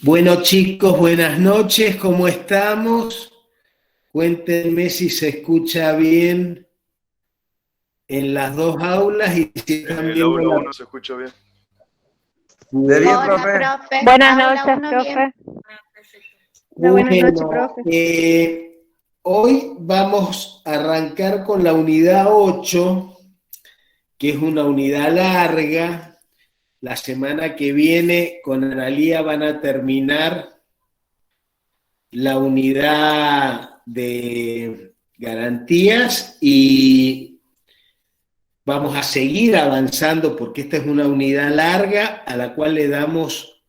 Bueno, chicos, buenas noches, ¿cómo estamos? Cuéntenme si se escucha bien en las dos aulas y si En están el viendo aula la... 1 se escucha bien. De bien, Hola, profe. Buenas Aula noches, 1 profe. bien. Buenas noches, Bueno, profe. hoy vamos a arrancar con la unidad 8, que es una unidad larga. La semana que viene con Analía van a terminar la unidad de garantías y vamos a seguir avanzando porque esta es una unidad larga a la cual le damos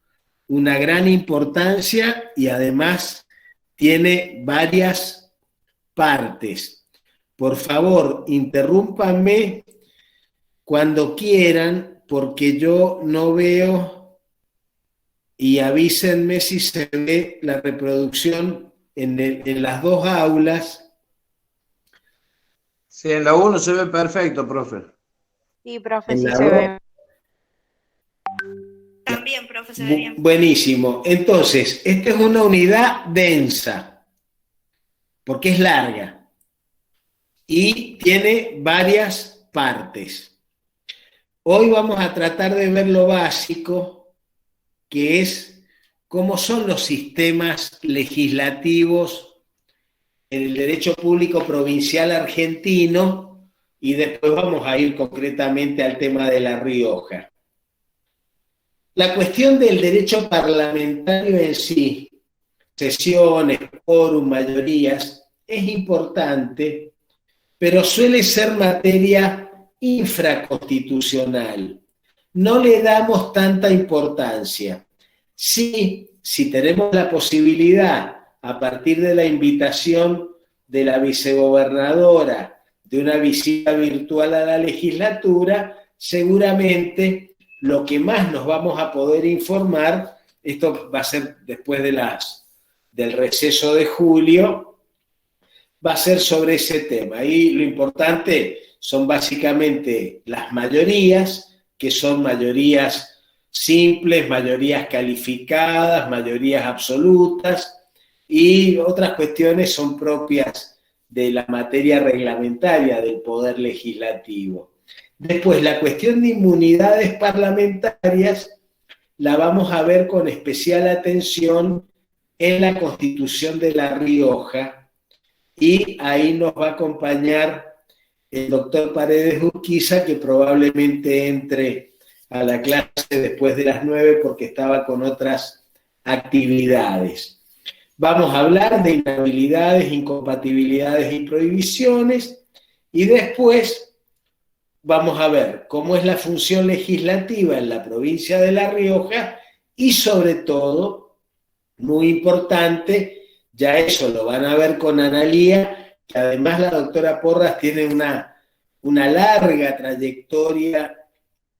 una gran importancia y además tiene varias partes. Por favor, interrúmpanme cuando quieran porque yo no veo y avísenme si se ve la reproducción en las dos aulas. Sí, en la 1 se ve perfecto, profe. Sí, profe, En sí la se dos. ve. También, profe, se ve bien. Buenísimo. Entonces, esta es una unidad densa, porque es larga y tiene varias partes. Hoy vamos a tratar de ver lo básico, que es cómo son los sistemas legislativos en el derecho público provincial argentino y después vamos a ir concretamente al tema de La Rioja. La cuestión del derecho parlamentario en sí, sesiones, quórum, mayorías, es importante, pero suele ser materia infraconstitucional. No le damos tanta importancia. Sí, si tenemos la posibilidad, a partir de la invitación de la vicegobernadora, de una visita virtual a la legislatura, seguramente lo que más nos vamos a poder informar, esto va a ser después del receso de julio, va a ser sobre ese tema. Y lo importante son básicamente las mayorías, que son mayorías simples, mayorías calificadas, mayorías absolutas, y otras cuestiones son propias de la materia reglamentaria del Poder Legislativo. Después, la cuestión de inmunidades parlamentarias la vamos a ver con especial atención en la Constitución de La Rioja, y ahí nos va a acompañar el doctor Paredes Urquiza, que probablemente entre a la clase después de las 9 porque estaba con otras actividades. Vamos a hablar de inhabilidades, incompatibilidades y prohibiciones, y después vamos a ver cómo es la función legislativa en la provincia de La Rioja y sobre todo, muy importante, ya eso lo van a ver con Analía, que además la doctora Porras tiene una larga trayectoria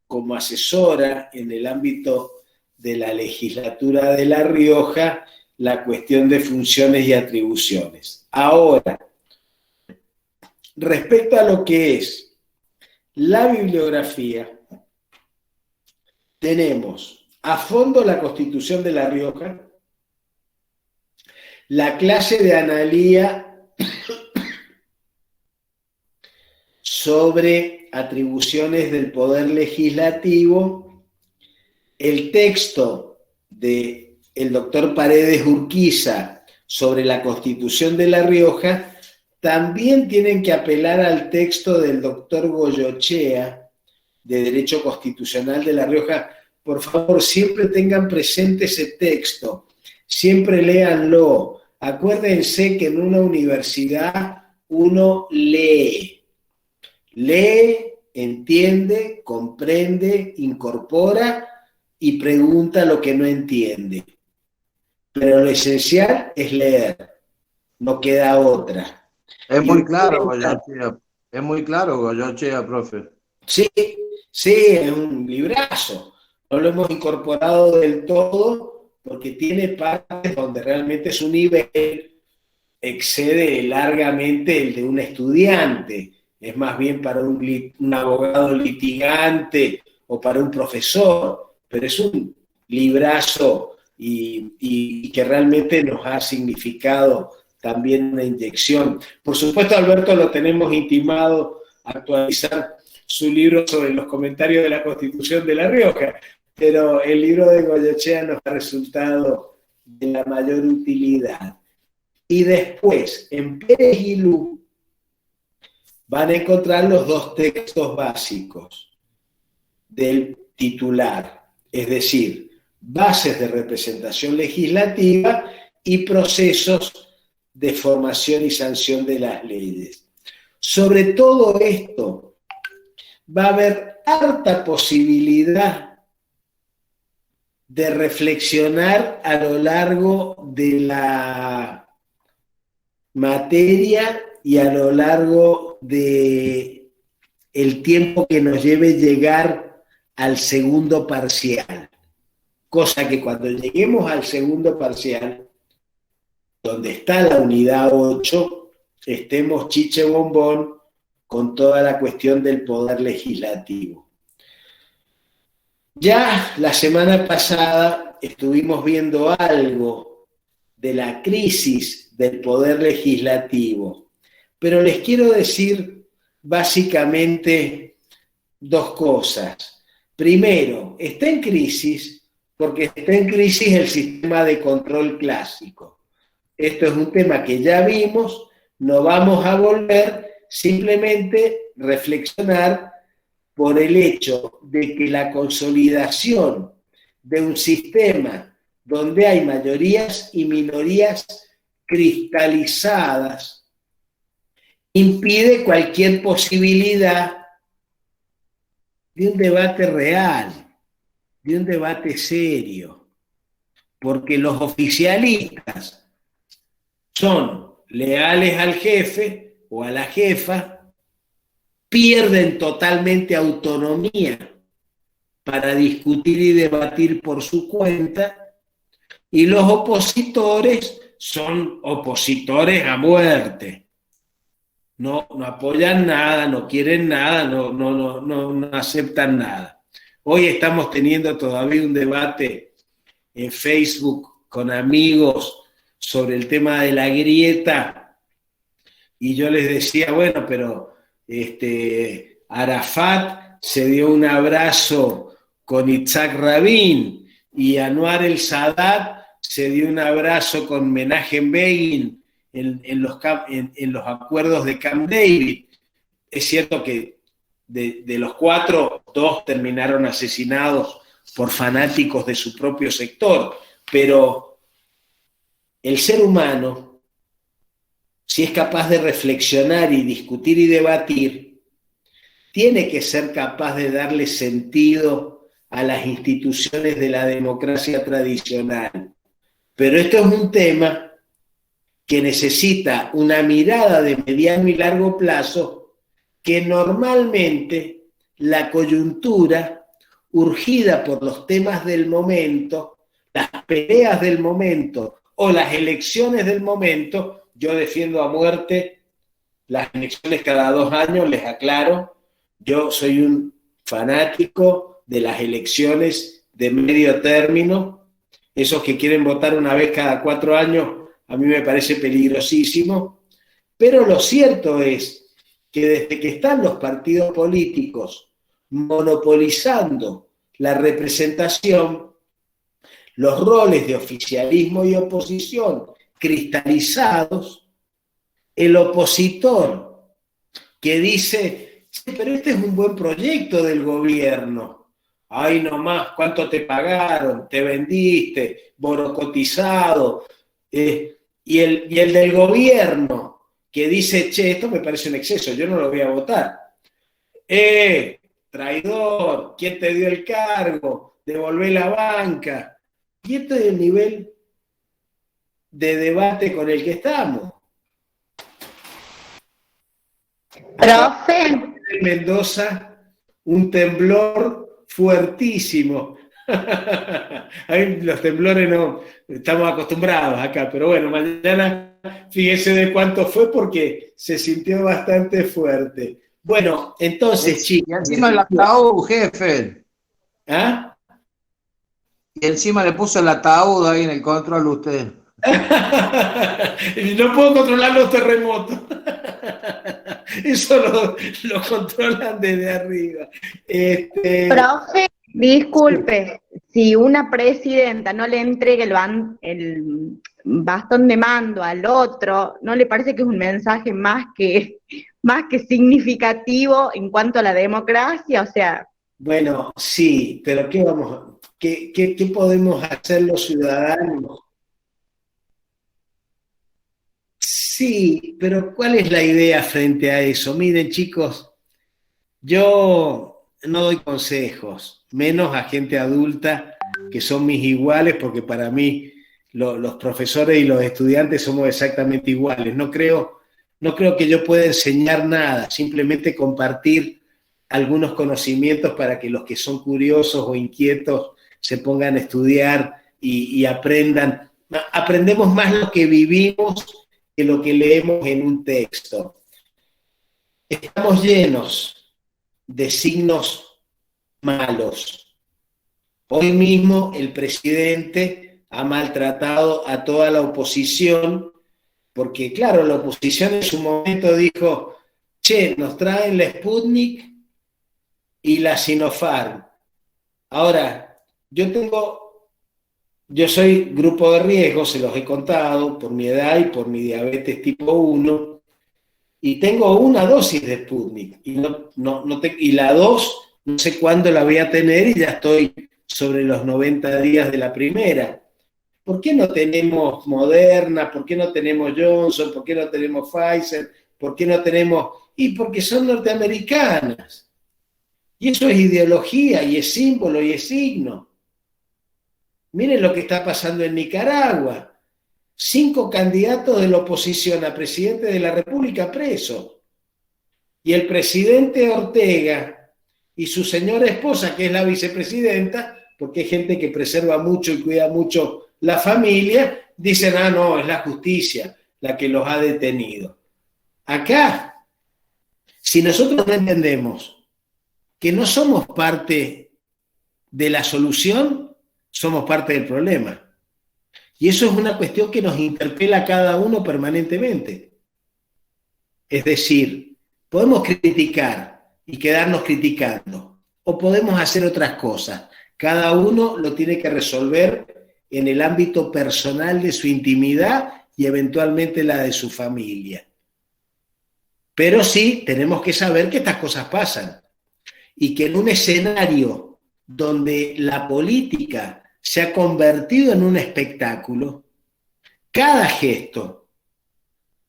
como asesora en el ámbito de la legislatura de La Rioja, la cuestión de funciones y atribuciones. Ahora, respecto a lo que es la bibliografía, tenemos a fondo la Constitución de La Rioja, la clase de Analía sobre atribuciones del Poder Legislativo, el texto del doctor Paredes Urquiza sobre la Constitución de La Rioja. También tienen que apelar al texto del doctor Goyochea, de Derecho Constitucional de La Rioja. Por favor, siempre tengan presente ese texto, siempre léanlo. Acuérdense que en una universidad uno lee, entiende, comprende, incorpora y pregunta lo que no entiende. Pero lo esencial es leer, no queda otra. Es muy claro, Goyochea. Es muy claro, Goyochea, profe. Sí, es un librazo. No lo hemos incorporado del todo porque tiene partes donde realmente su nivel excede largamente el de un estudiante. Es más bien para un abogado litigante o para un profesor, pero es un librazo y que realmente nos ha significado también una inyección. Por supuesto, Alberto lo tenemos intimado a actualizar su libro sobre los comentarios de la Constitución de La Rioja, pero el libro de Goycochea nos ha resultado de la mayor utilidad. Y después, en Pérez y Lu, van a encontrar los dos textos básicos del titular, es decir, bases de representación legislativa y procesos de formación y sanción de las leyes. Sobre todo esto, va a haber harta posibilidad de reflexionar a lo largo de la materia y a lo largo de el tiempo que nos lleve llegar al segundo parcial. Cosa que cuando lleguemos al segundo parcial, donde está la unidad 8, estemos chiche bombón con toda la cuestión del poder legislativo. Ya la semana pasada estuvimos viendo algo de la crisis del poder legislativo, pero les quiero decir básicamente dos cosas. Primero, está en crisis porque está en crisis el sistema de control clásico. Esto es un tema que ya vimos, no vamos a volver, simplemente reflexionar por el hecho de que la consolidación de un sistema donde hay mayorías y minorías cristalizadas impide cualquier posibilidad de un debate real, de un debate serio, porque los oficialistas son leales al jefe o a la jefa, pierden totalmente autonomía para discutir y debatir por su cuenta, y los opositores son opositores a muerte. No apoyan nada, no quieren nada, no aceptan nada. Hoy estamos teniendo todavía un debate en Facebook con amigos sobre el tema de la grieta, y yo les decía, bueno, pero Arafat se dio un abrazo con Itzhak Rabin y Anwar el Sadat se dio un abrazo con Menachem Begin en los acuerdos de Camp David. Es cierto que de los 4, 2 terminaron asesinados por fanáticos de su propio sector, pero el ser humano, si es capaz de reflexionar y discutir y debatir, tiene que ser capaz de darle sentido a las instituciones de la democracia tradicional. Pero esto es un tema que necesita una mirada de mediano y largo plazo que normalmente la coyuntura, urgida por los temas del momento, las peleas del momento o las elecciones del momento. Yo defiendo a muerte las elecciones cada 2 años, les aclaro. Yo soy un fanático de las elecciones de medio término. Esos que quieren votar una vez cada 4 años, a mí me parece peligrosísimo. Pero lo cierto es que desde que están los partidos políticos monopolizando la representación, los roles de oficialismo y oposición cristalizados, el opositor que dice, sí, pero este es un buen proyecto del gobierno, ay nomás, ¿cuánto te pagaron? Te vendiste, borocotizado, y el del gobierno que dice, che, esto me parece un exceso, yo no lo voy a votar. Traidor, ¿quién te dio el cargo? Devolvé la banca. Y este es el nivel de debate con el que estamos. Profe. En Mendoza, un temblor fuertísimo. Ahí los temblores no estamos acostumbrados acá, pero bueno, mañana fíjese de cuánto fue porque se sintió bastante fuerte. Bueno, entonces, chicos. Y encima el ataúd, jefe. ¿Ah? encima le puso el ataúd ahí en el control usted. No puedo controlar los terremotos. Eso lo controlan desde arriba. Profe, disculpe, si una presidenta no le entrega el bastón de mando al otro, ¿no le parece que es un mensaje más que significativo en cuanto a la democracia? O sea, Bueno, sí, pero ¿qué podemos hacer los ciudadanos? Sí, pero ¿cuál es la idea frente a eso? Miren, chicos, yo no doy consejos, menos a gente adulta que son mis iguales, porque para mí los profesores y los estudiantes somos exactamente iguales. No creo que yo pueda enseñar nada, simplemente compartir algunos conocimientos para que los que son curiosos o inquietos se pongan a estudiar y aprendan. Aprendemos más lo que vivimos que lo que leemos en un texto. Estamos llenos de signos malos. Hoy mismo el presidente ha maltratado a toda la oposición, porque claro, la oposición en su momento dijo, che, nos traen la Sputnik y la Sinopharm. Ahora, yo soy grupo de riesgo, se los he contado, por mi edad y por mi diabetes tipo 1, y tengo una dosis de Sputnik, y la 2 no sé cuándo la voy a tener y ya estoy sobre los 90 días de la primera. ¿Por qué no tenemos Moderna? ¿Por qué no tenemos Johnson? ¿Por qué no tenemos Pfizer? ¿Por qué no tenemos...? Y porque son norteamericanas. Y eso es ideología, y es símbolo, y es signo. Miren lo que está pasando en Nicaragua. 5 candidatos de la oposición a presidente de la República presos. Y el presidente Ortega y su señora esposa, que es la vicepresidenta, porque hay gente que preserva mucho y cuida mucho la familia, dicen, no, es la justicia la que los ha detenido. Acá, si nosotros no entendemos que no somos parte de la solución, somos parte del problema. Y eso es una cuestión que nos interpela a cada uno permanentemente. Es decir, podemos criticar y quedarnos criticando, o podemos hacer otras cosas. Cada uno lo tiene que resolver en el ámbito personal de su intimidad y eventualmente la de su familia. Pero sí tenemos que saber que estas cosas pasan y que en un escenario donde la política se ha convertido en un espectáculo, cada gesto,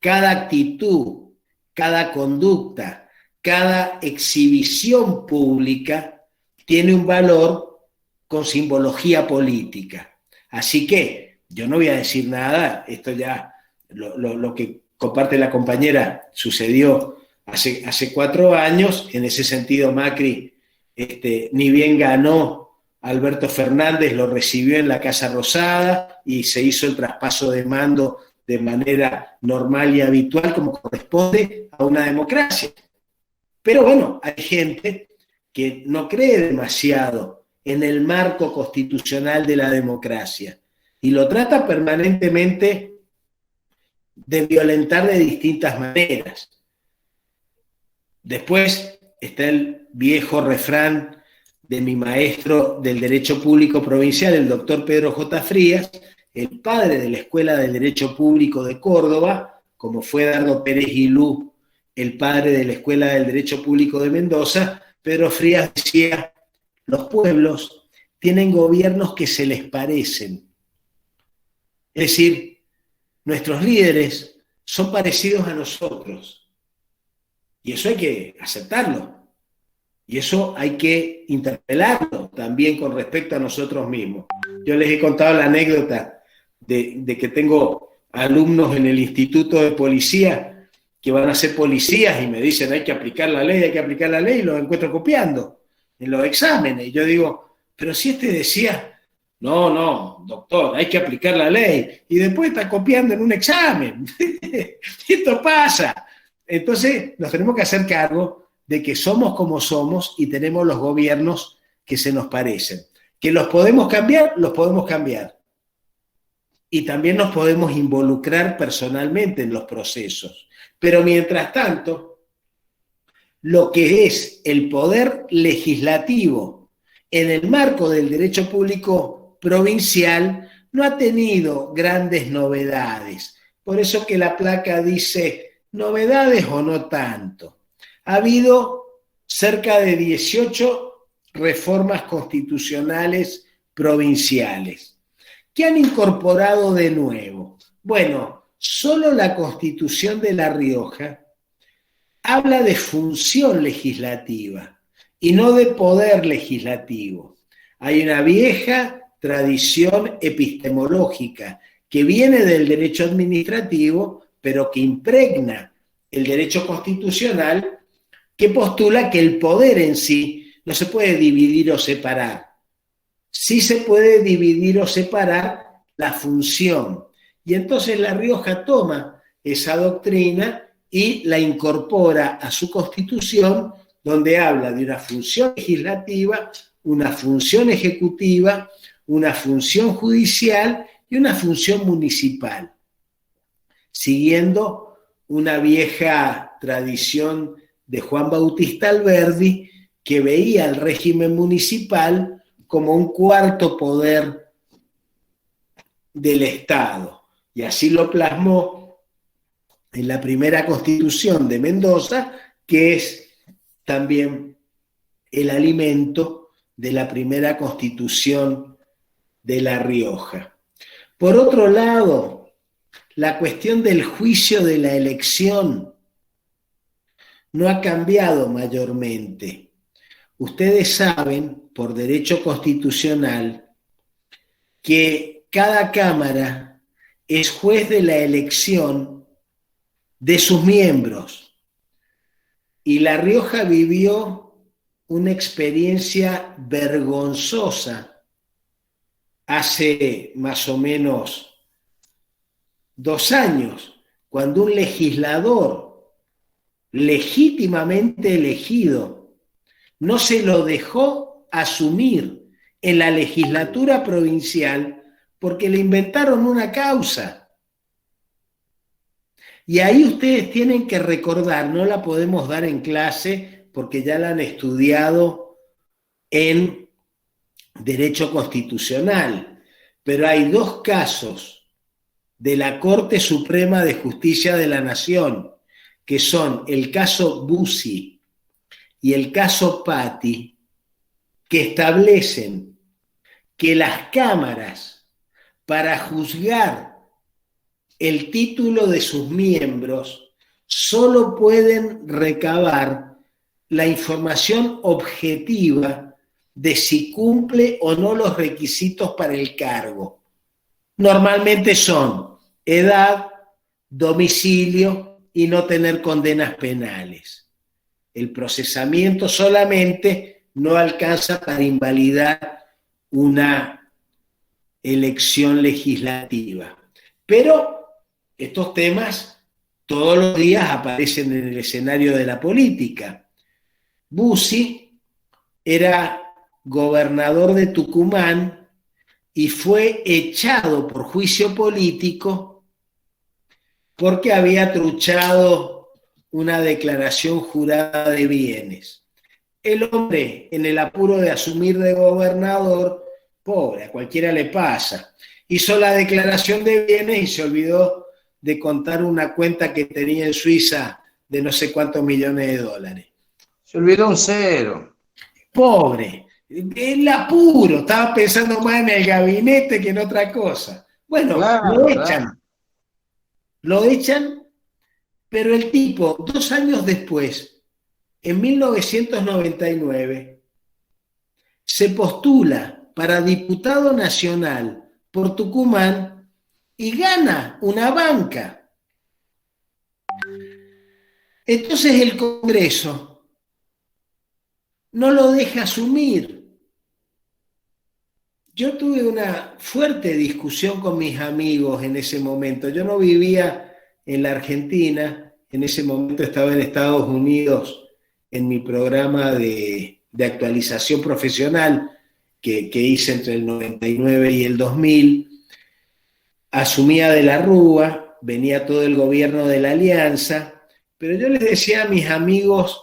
cada actitud, cada conducta, cada exhibición pública tiene un valor con simbología política. Así que yo no voy a decir nada, esto ya lo que comparte la compañera sucedió hace 4 años, en ese sentido Macri ni bien ganó, Alberto Fernández lo recibió en la Casa Rosada y se hizo el traspaso de mando de manera normal y habitual como corresponde a una democracia. Pero bueno, hay gente que no cree demasiado en el marco constitucional de la democracia y lo trata permanentemente de violentar de distintas maneras. Después está el viejo refrán de mi maestro del Derecho Público Provincial, el doctor Pedro J. Frías, el padre de la Escuela del Derecho Público de Córdoba, como fue Dardo Pérez Gilú, el padre de la Escuela del Derecho Público de Mendoza. Pedro Frías decía, los pueblos tienen gobiernos que se les parecen. Es decir, nuestros líderes son parecidos a nosotros. Y eso hay que aceptarlo. Y eso hay que interpelarlo también con respecto a nosotros mismos. Yo les he contado la anécdota de que tengo alumnos en el Instituto de Policía que van a ser policías y me dicen hay que aplicar la ley, y los encuentro copiando en los exámenes. Y yo digo, pero si decía, no, doctor, hay que aplicar la ley. Y después está copiando en un examen. Esto pasa. Entonces nos tenemos que hacer cargo de que somos como somos y tenemos los gobiernos que se nos parecen. ¿Que los podemos cambiar. Y también nos podemos involucrar personalmente en los procesos. Pero mientras tanto, lo que es el poder legislativo en el marco del derecho público provincial no ha tenido grandes novedades. Por eso que la placa dice novedades o no tanto. Ha habido cerca de 18 reformas constitucionales provinciales. ¿Qué han incorporado de nuevo? Bueno, solo la Constitución de La Rioja habla de función legislativa y no de poder legislativo. Hay una vieja tradición epistemológica que viene del derecho administrativo, pero que impregna el derecho constitucional, que postula que el poder en sí no se puede dividir o separar. Sí se puede dividir o separar la función. Y entonces La Rioja toma esa doctrina y la incorpora a su constitución, donde habla de una función legislativa, una función ejecutiva, una función judicial y una función municipal, siguiendo una vieja tradición de Juan Bautista Alberdi, que veía el régimen municipal como un cuarto poder del Estado. Y así lo plasmó en la primera Constitución de Mendoza, que es también el alimento de la primera Constitución de La Rioja. Por otro lado, la cuestión del juicio de la elección no ha cambiado mayormente. Ustedes saben, por derecho constitucional, que cada Cámara es juez de la elección de sus miembros. Y La Rioja vivió una experiencia vergonzosa hace más o menos 2 años, cuando un legislador legítimamente elegido no se lo dejó asumir en la legislatura provincial porque le inventaron una causa. Y ahí ustedes tienen que recordar, no la podemos dar en clase porque ya la han estudiado en Derecho Constitucional, pero hay 2 casos de la Corte Suprema de Justicia de la Nación, que son el caso Bussi y el caso Patti, que establecen que las cámaras, para juzgar el título de sus miembros, solo pueden recabar la información objetiva de si cumple o no los requisitos para el cargo. Normalmente son edad, domicilio y no tener condenas penales. El procesamiento solamente no alcanza para invalidar una elección legislativa. Pero estos temas todos los días aparecen en el escenario de la política. Bussi era gobernador de Tucumán y fue echado por juicio político porque había truchado una declaración jurada de bienes. El hombre, en el apuro de asumir de gobernador, pobre, a cualquiera le pasa, hizo la declaración de bienes y se olvidó de contar una cuenta que tenía en Suiza de no sé cuántos millones de dólares. Se olvidó un 0. Pobre, el apuro, estaba pensando más en el gabinete que en otra cosa. Bueno, claro, lo echan. Claro. Lo echan, pero el tipo, 2 años después, en 1999, se postula para diputado nacional por Tucumán y gana una banca. Entonces el Congreso no lo deja asumir. Yo tuve una fuerte discusión con mis amigos en ese momento. Yo no vivía en la Argentina, en ese momento estaba en Estados Unidos en mi programa de actualización profesional, que hice entre el 99 y el 2000, asumía de la Rúa, venía todo el gobierno de la Alianza, pero yo les decía a mis amigos,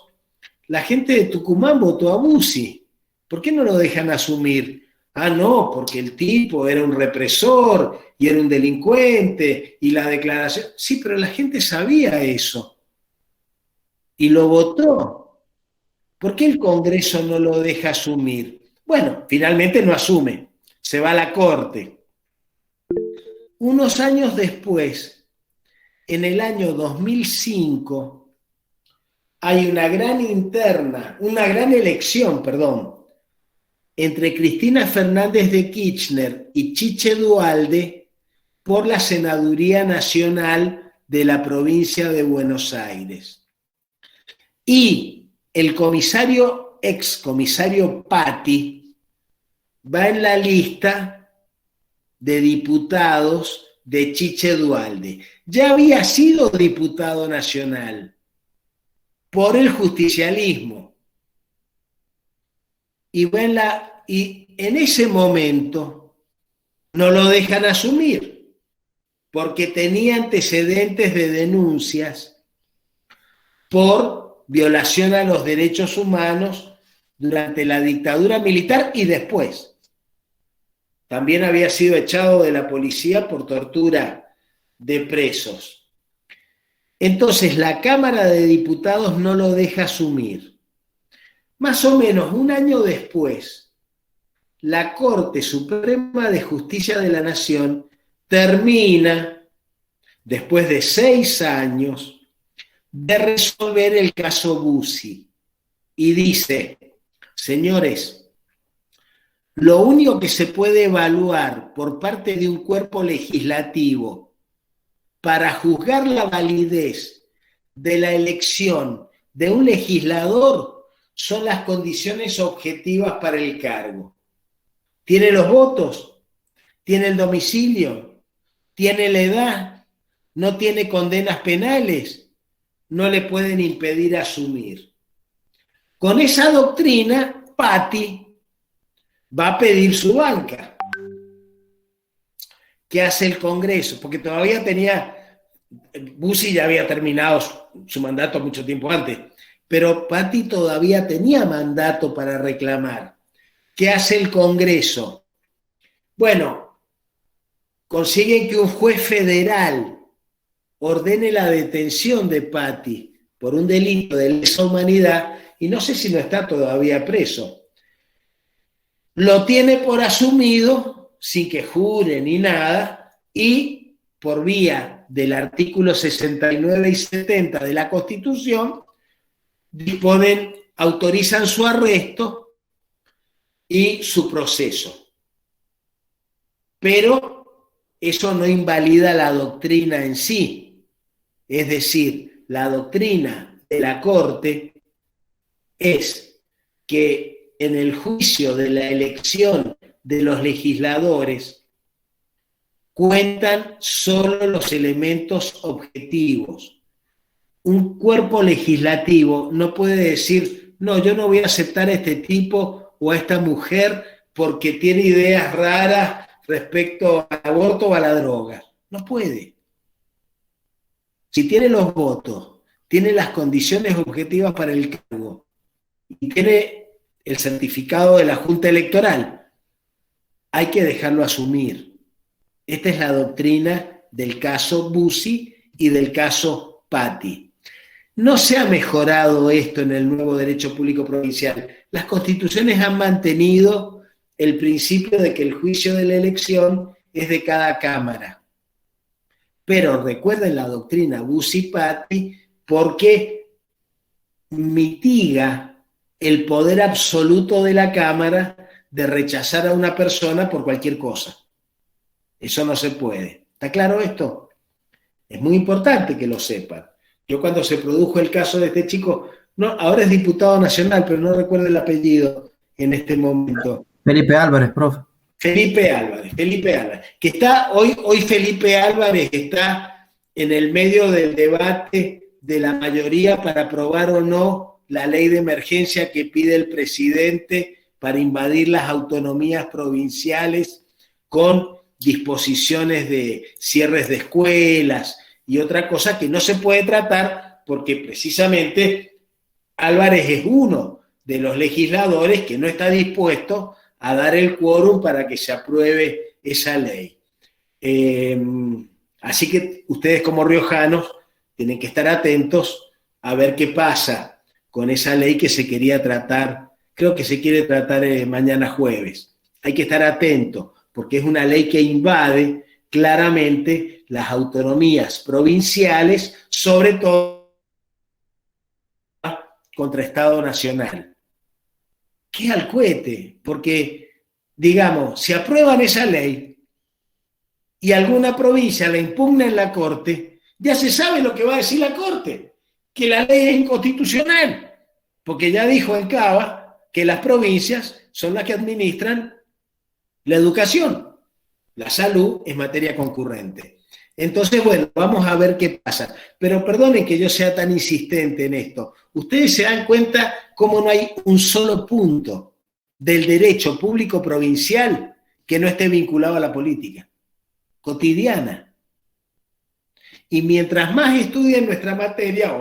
la gente de Tucumán votó a Bussi, ¿por qué no lo dejan asumir? Ah, no, porque el tipo era un represor y era un delincuente y la declaración... Sí, pero la gente sabía eso y lo votó. ¿Por qué el Congreso no lo deja asumir? Bueno, finalmente no asume, se va a la Corte. Unos años después, en el año 2005, hay una gran elección, entre Cristina Fernández de Kirchner y Chiche Duhalde por la Senaduría Nacional de la provincia de Buenos Aires. Y el excomisario Patti va en la lista de diputados de Chiche Duhalde. Ya había sido diputado nacional por el justicialismo. Y en ese momento no lo dejan asumir, porque tenía antecedentes de denuncias por violación a los derechos humanos durante la dictadura militar y después. También había sido echado de la policía por tortura de presos. Entonces la Cámara de Diputados no lo deja asumir. Más o menos un año después, la Corte Suprema de Justicia de la Nación termina, después de 6 años, de resolver el caso Bussi y dice, señores, lo único que se puede evaluar por parte de un cuerpo legislativo para juzgar la validez de la elección de un legislador son las condiciones objetivas para el cargo. ¿Tiene los votos? ¿Tiene el domicilio? ¿Tiene la edad? ¿No tiene condenas penales? No le pueden impedir asumir. Con esa doctrina, Patti va a pedir su banca. ¿Qué hace el Congreso? Porque todavía Bussi ya había terminado su mandato mucho tiempo antes, pero Patti todavía tenía mandato para reclamar. ¿Qué hace el Congreso? Bueno, consiguen que un juez federal ordene la detención de Patti por un delito de lesa humanidad y no sé si no está todavía preso. Lo tiene por asumido, sin que jure ni nada, y por vía del artículo 69 y 70 de la Constitución, autorizan su arresto y su proceso. Pero eso no invalida la doctrina en sí. Es decir, la doctrina de la Corte es que en el juicio de la elección de los legisladores cuentan solo los elementos objetivos. Un cuerpo legislativo no puede decir, no, yo no voy a aceptar a este tipo o a esta mujer porque tiene ideas raras respecto al aborto o a la droga. No puede. Si tiene los votos, tiene las condiciones objetivas para el cargo y tiene el certificado de la Junta Electoral, hay que dejarlo asumir. Esta es la doctrina del caso Bussi y del caso Patti. No se ha mejorado esto en el nuevo derecho público provincial. Las constituciones han mantenido el principio de que el juicio de la elección es de cada cámara. Pero recuerden la doctrina Bussi-Patti porque mitiga el poder absoluto de la Cámara de rechazar a una persona por cualquier cosa. Eso no se puede. ¿Está claro esto? Es muy importante que lo sepan. Yo cuando se produjo el caso de este chico, no, ahora es diputado nacional, pero no recuerdo el apellido en este momento. Felipe Álvarez, profe. Felipe Álvarez, que está hoy Felipe Álvarez está en el medio del debate de la mayoría para aprobar o no la ley de emergencia que pide el presidente para invadir las autonomías provinciales con disposiciones de cierres de escuelas y otra cosa que no se puede tratar porque precisamente Álvarez es uno de los legisladores que no está dispuesto a dar el quórum para que se apruebe esa ley. Así que ustedes como riojanos tienen que estar atentos a ver qué pasa con esa ley que se quería tratar, creo que se quiere tratar mañana jueves. Hay que estar atentos porque es una ley que invade claramente las autonomías provinciales, sobre todo contra Estado Nacional. ¿Qué al cohete? Porque, digamos, si aprueban esa ley y alguna provincia la impugna en la Corte, ya se sabe lo que va a decir la Corte, que la ley es inconstitucional, porque ya dijo en Cava que las provincias son las que administran la educación, la salud es materia concurrente. Entonces, bueno, vamos a ver qué pasa. Pero perdonen que yo sea tan insistente en esto. Ustedes se dan cuenta cómo no hay un solo punto del derecho público provincial que no esté vinculado a la política cotidiana. Y mientras más estudien nuestra materia,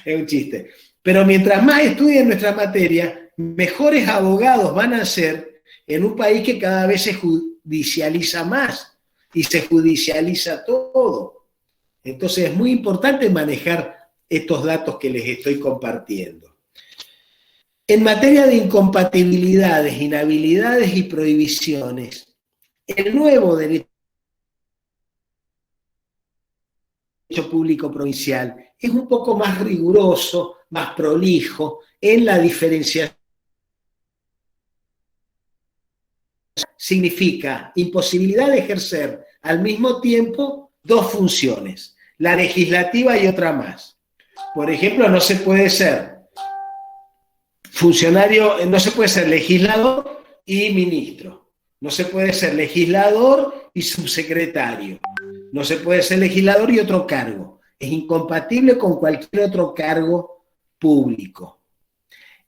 es un chiste, pero mientras más estudien nuestra materia, mejores abogados van a ser en un país que cada vez se judicializa más y se judicializa todo. Entonces es muy importante manejar estos datos que les estoy compartiendo. En materia de incompatibilidades, inhabilidades y prohibiciones, el nuevo derecho público provincial es un poco más riguroso, más prolijo en la diferenciación. Significa imposibilidad de ejercer al mismo tiempo dos funciones, la legislativa y otra más. Por ejemplo, no se puede ser funcionario, no se puede ser legislador y ministro, no se puede ser legislador y subsecretario, no se puede ser legislador y otro cargo, es incompatible con cualquier otro cargo público.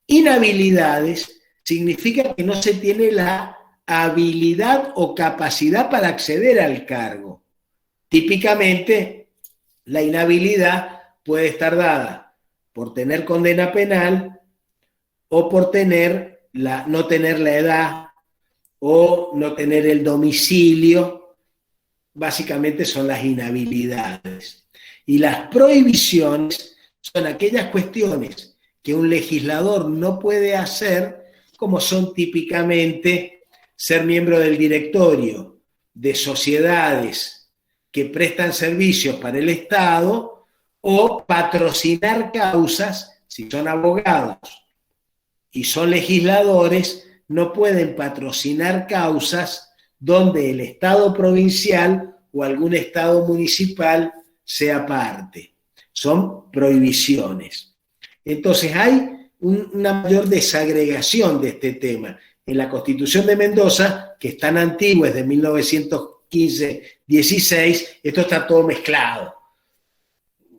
Inhabilidades significa que no se tiene la habilidad o capacidad para acceder al cargo. Típicamente, la inhabilidad puede estar dada por tener condena penal o por no tener la edad o no tener el domicilio. Básicamente son las inhabilidades. Y las prohibiciones son aquellas cuestiones que un legislador no puede hacer, como son típicamente ser miembro del directorio de sociedades que prestan servicios para el Estado o patrocinar causas. Si son abogados y son legisladores, no pueden patrocinar causas donde el Estado provincial o algún Estado municipal sea parte. Son prohibiciones. Entonces hay una mayor desagregación de este tema. En la Constitución de Mendoza, que es tan antigua, es de 1915-16, esto está todo mezclado.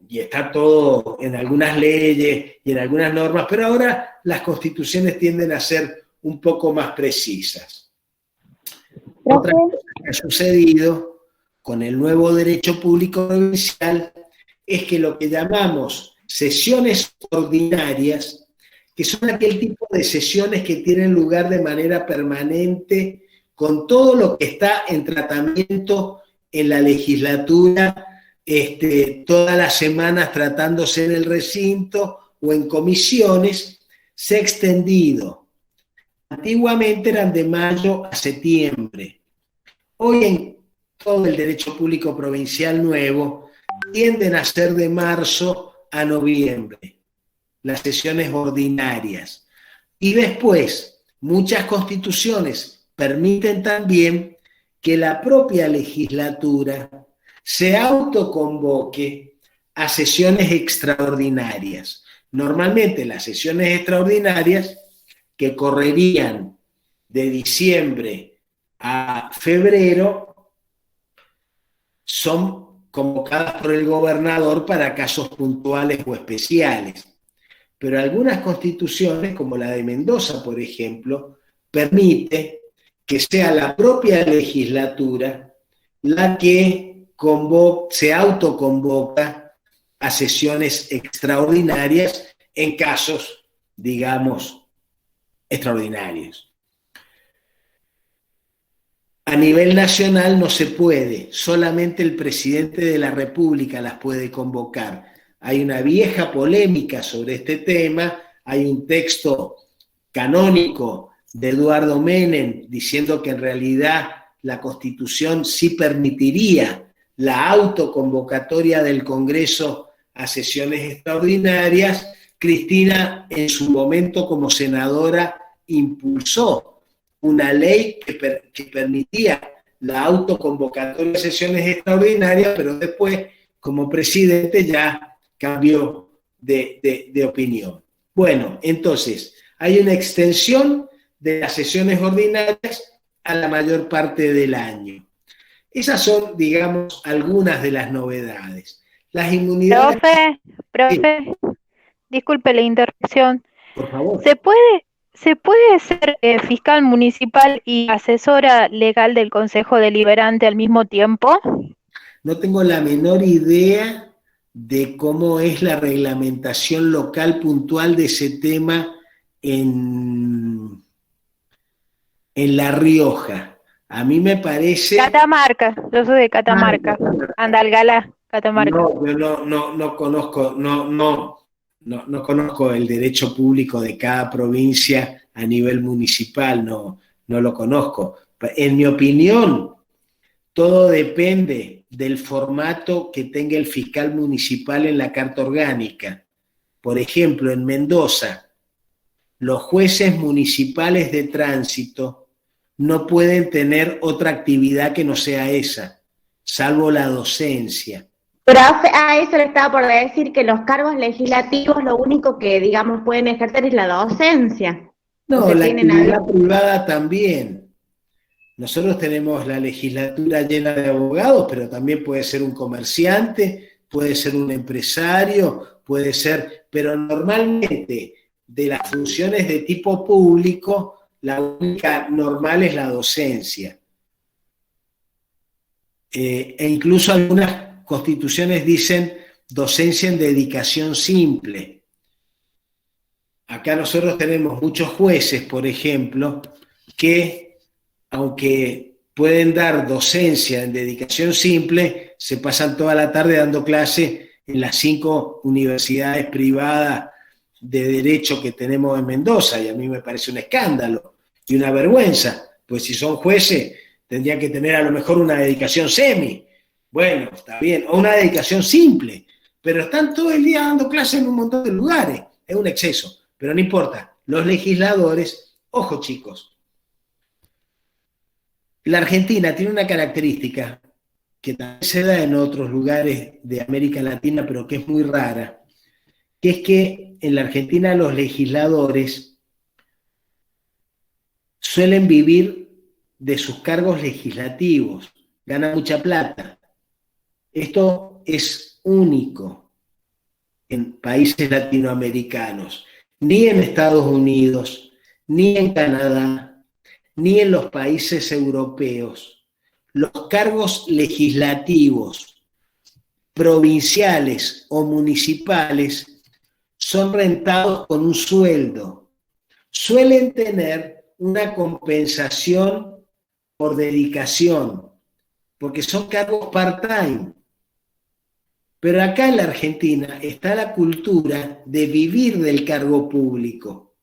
Y está todo en algunas leyes y en algunas normas, pero ahora las constituciones tienden a ser un poco más precisas. Otra cosa que ha sucedido con el nuevo derecho público provincial es que lo que llamamos sesiones ordinarias, que son aquel tipo de sesiones que tienen lugar de manera permanente con todo lo que está en tratamiento en la legislatura, todas las semanas tratándose en el recinto o en comisiones, se ha extendido. Antiguamente eran de mayo a septiembre. Hoy en todo el derecho público provincial nuevo tienden a ser de marzo a noviembre, las sesiones ordinarias. Y después, muchas constituciones permiten también que la propia legislatura se autoconvoque a sesiones extraordinarias. Normalmente las sesiones extraordinarias, que correrían de diciembre a febrero, son convocadas por el gobernador para casos puntuales o especiales. pero algunas constituciones, como la de Mendoza, por ejemplo, permite que sea la propia legislatura la que se autoconvoca a sesiones extraordinarias en casos, digamos, extraordinarios. A nivel nacional no se puede, solamente el presidente de la República las puede convocar. Hay una vieja polémica sobre este tema, hay un texto canónico de Eduardo Menem diciendo que en realidad la Constitución sí permitiría la autoconvocatoria del Congreso a sesiones extraordinarias. Cristina, en su momento como senadora, impulsó una ley que permitía la autoconvocatoria a sesiones extraordinarias, pero después, como presidente, ya cambió de opinión. Bueno, entonces, hay una extensión de las sesiones ordinarias a la mayor parte del año. Esas son, digamos, algunas de las novedades. Las inmunidades... Profe, disculpe la interrupción. Por favor. ¿Se puede ser fiscal municipal y asesora legal del Consejo Deliberante al mismo tiempo? No tengo la menor idea de cómo es la reglamentación local puntual de ese tema en La Rioja. A mí me parece... Catamarca, yo soy de Catamarca. Andalgalá, Catamarca. No conozco, no conozco el derecho público de cada provincia a nivel municipal, no lo conozco. En mi opinión, todo depende del formato que tenga el fiscal municipal en la carta orgánica. Por ejemplo, en Mendoza, los jueces municipales de tránsito no pueden tener otra actividad que no sea esa, salvo la docencia. Pero a eso le estaba por decir que los cargos legislativos lo único que, digamos, pueden ejercer es la docencia. No, la actividad privada también. Nosotros tenemos la legislatura llena de abogados, pero también puede ser un comerciante, puede ser un empresario, puede ser, pero normalmente de las funciones de tipo público, la única normal es la docencia. E incluso algunas constituciones dicen docencia en dedicación simple. Acá nosotros tenemos muchos jueces, por ejemplo, que aunque pueden dar docencia en dedicación simple, se pasan toda la tarde dando clase en las 5 universidades privadas de derecho que tenemos en Mendoza, y a mí me parece un escándalo y una vergüenza, pues si son jueces tendrían que tener a lo mejor una dedicación semi, bueno, está bien, o una dedicación simple, pero están todo el día dando clases en un montón de lugares, es un exceso, pero no importa, los legisladores, ojo chicos, la Argentina tiene una característica que también se da en otros lugares de América Latina, pero que es muy rara, que es que en la Argentina los legisladores suelen vivir de sus cargos legislativos, ganan mucha plata. Esto es único en países latinoamericanos, ni en Estados Unidos, ni en Canadá, ni en los países europeos. Los cargos legislativos, provinciales o municipales, son rentados con un sueldo. Suelen tener una compensación por dedicación, porque son cargos part-time. Pero acá en la Argentina está la cultura de vivir del cargo público.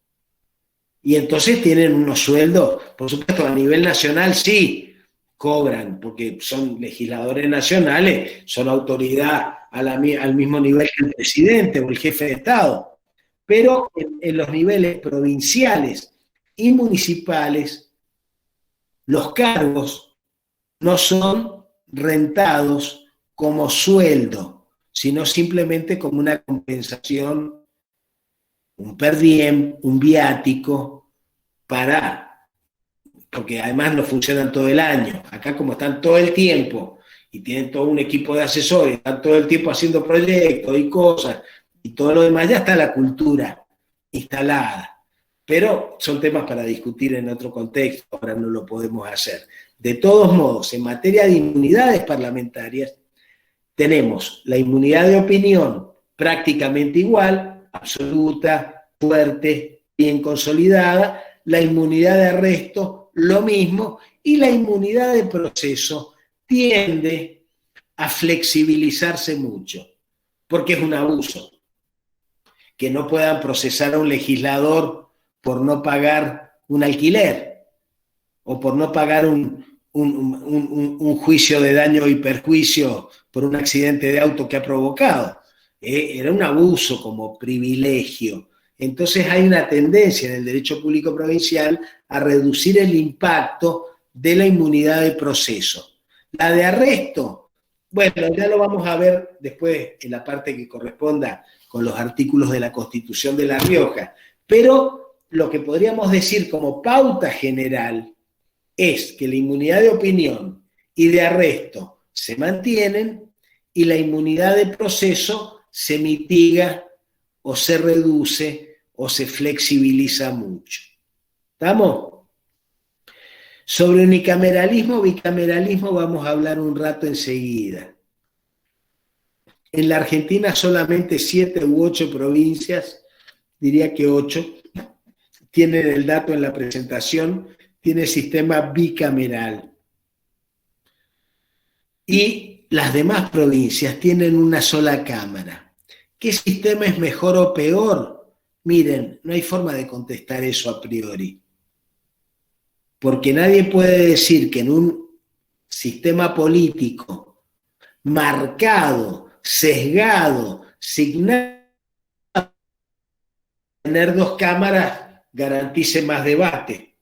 Y entonces tienen unos sueldos, por supuesto, a nivel nacional sí cobran, porque son legisladores nacionales, son autoridad al mismo nivel que el presidente o el jefe de Estado. Pero en los niveles provinciales y municipales, los cargos no son rentados como sueldo, sino simplemente como una compensación, un per diem, un viático, porque además no funcionan todo el año. Acá como están todo el tiempo y tienen todo un equipo de asesores, están todo el tiempo haciendo proyectos y cosas, y todo lo demás, ya está la cultura instalada. Pero son temas para discutir en otro contexto, ahora no lo podemos hacer. De todos modos, en materia de inmunidades parlamentarias, tenemos la inmunidad de opinión prácticamente igual, absoluta, fuerte, bien consolidada, la inmunidad de arresto, lo mismo, y la inmunidad de proceso tiende a flexibilizarse mucho, porque es un abuso. Que no puedan procesar a un legislador por no pagar un alquiler o por no pagar un juicio de daño y perjuicio por un accidente de auto que ha provocado. Era un abuso como privilegio. Entonces hay una tendencia en el derecho público provincial a reducir el impacto de la inmunidad de proceso. La de arresto, bueno, ya lo vamos a ver después en la parte que corresponda con los artículos de la Constitución de La Rioja, pero lo que podríamos decir como pauta general es que la inmunidad de opinión y de arresto se mantienen y la inmunidad de proceso se mitiga o se reduce o se flexibiliza mucho. ¿Estamos? Sobre unicameralismo, bicameralismo vamos a hablar un rato enseguida. En la Argentina solamente 7 u 8 provincias, diría que 8, tienen el dato en la presentación, tiene sistema bicameral. Y las demás provincias tienen una sola cámara. ¿Qué sistema es mejor o peor? Miren, no hay forma de contestar eso a priori. Porque nadie puede decir que en un sistema político marcado, sesgado, signado, tener 2 cámaras garantice más debate.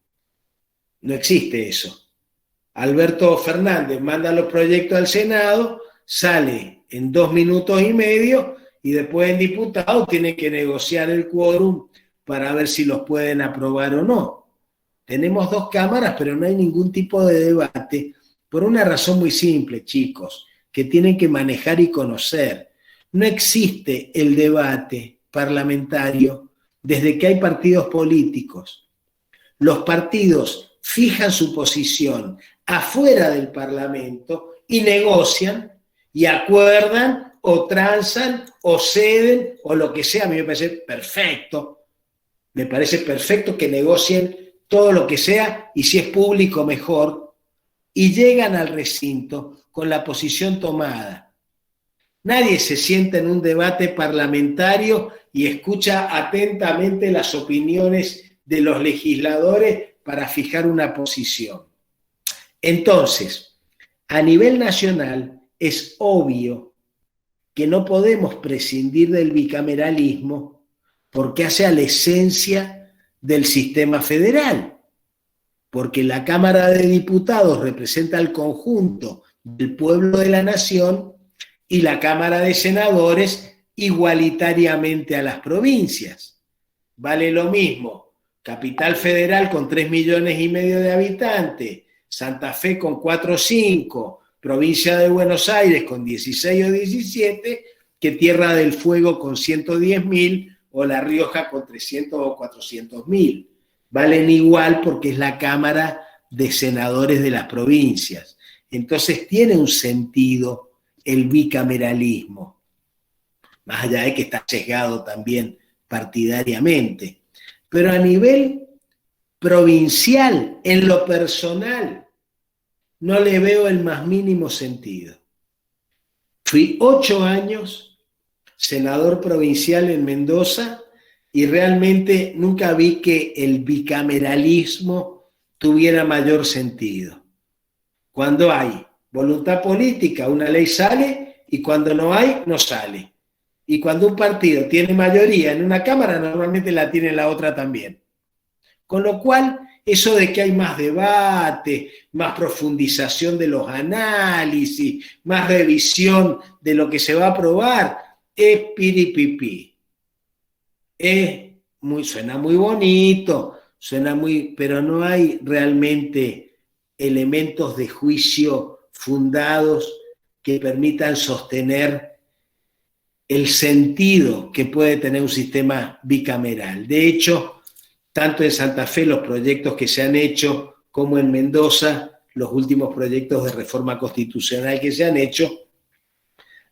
No existe eso. Alberto Fernández manda los proyectos al Senado, sale en 2 minutos y medio y después en diputados tiene que negociar el quórum para ver si los pueden aprobar o no. Tenemos 2 cámaras, pero no hay ningún tipo de debate por una razón muy simple, chicos, que tienen que manejar y conocer. No existe el debate parlamentario desde que hay partidos políticos. Los partidos fijan su posición afuera del Parlamento y negocian y acuerdan o transan o ceden o lo que sea. A mí me parece perfecto. Me parece perfecto que negocien todo lo que sea y si es público mejor. Y llegan al recinto con la posición tomada. Nadie se sienta en un debate parlamentario y escucha atentamente las opiniones de los legisladores para fijar una posición. Entonces, a nivel nacional es obvio que no podemos prescindir del bicameralismo porque hace a la esencia del sistema federal, porque la Cámara de Diputados representa al conjunto del pueblo de la nación y la Cámara de Senadores igualitariamente a las provincias. Vale lo mismo, Capital Federal con 3,5 millones de habitantes, Santa Fe con 4 o 5, Provincia de Buenos Aires con 16 o 17, que Tierra del Fuego con 110.000 o La Rioja con 300 o 400.000. Valen igual porque es la Cámara de Senadores de las provincias. Entonces tiene un sentido el bicameralismo, más allá de que está sesgado también partidariamente. Pero a nivel provincial, en lo personal, no le veo el más mínimo sentido. Fui 8 años senador provincial en Mendoza y realmente nunca vi que el bicameralismo tuviera mayor sentido. Cuando hay voluntad política, una ley sale y cuando no hay, no sale. Y cuando un partido tiene mayoría en una cámara, normalmente la tiene la otra también. Con lo cual, eso de que hay más debate, más profundización de los análisis, más revisión de lo que se va a aprobar, es piripipí. Suena muy bonito, pero no hay realmente elementos de juicio fundados que permitan sostener el sentido que puede tener un sistema bicameral. De hecho, tanto en Santa Fe los proyectos que se han hecho como en Mendoza, los últimos proyectos de reforma constitucional que se han hecho,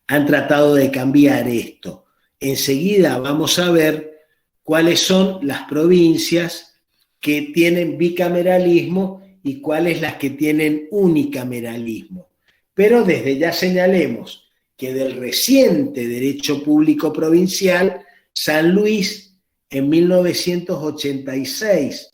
han tratado de cambiar esto. Enseguida vamos a ver cuáles son las provincias que tienen bicameralismo y cuáles las que tienen unicameralismo. Pero desde ya señalemos que del reciente derecho público provincial, San Luis en 1986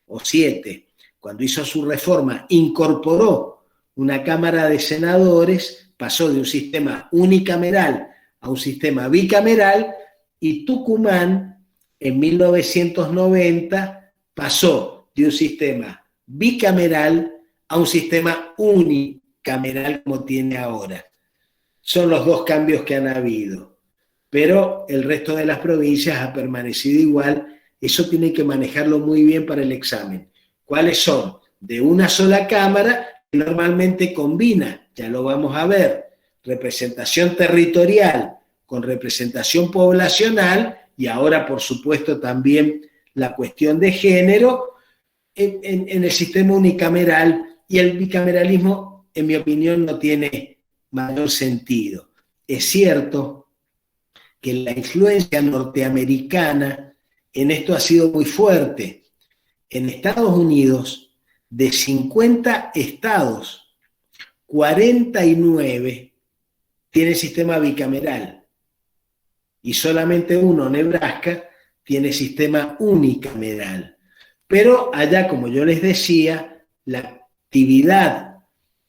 o 7, cuando hizo su reforma, incorporó una Cámara de Senadores, pasó de un sistema unicameral a un sistema bicameral, y Tucumán en 1990 pasó de un sistema bicameral a un sistema unicameral como tiene ahora. Son los dos cambios que han habido, pero el resto de las provincias ha permanecido igual. Eso tiene que manejarlo muy bien para el examen. ¿Cuáles son? De una sola cámara, que normalmente combina, ya lo vamos a ver, representación territorial con representación poblacional, y ahora por supuesto también la cuestión de género en el sistema unicameral, y el bicameralismo, en mi opinión, no tiene mayor sentido. Es cierto que la influencia norteamericana en esto ha sido muy fuerte. En Estados Unidos, de 50 estados, 49 tienen sistema bicameral y solamente uno, Nebraska, tiene sistema unicameral. Pero allá, como yo les decía, la actividad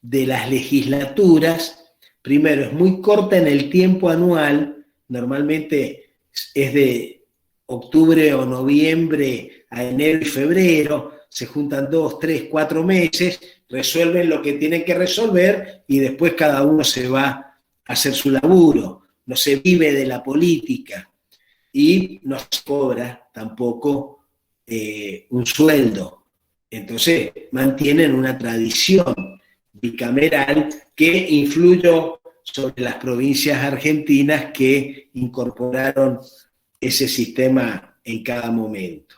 de las legislaturas, primero, es muy corta en el tiempo anual, normalmente es de octubre o noviembre a enero y febrero, se juntan 2, 3, 4 meses, resuelven lo que tienen que resolver y después cada uno se va a hacer su laburo. No se vive de la política y no se cobra tampoco un sueldo. Entonces mantienen una tradición bicameral que influyó sobre las provincias argentinas que incorporaron ese sistema en cada momento.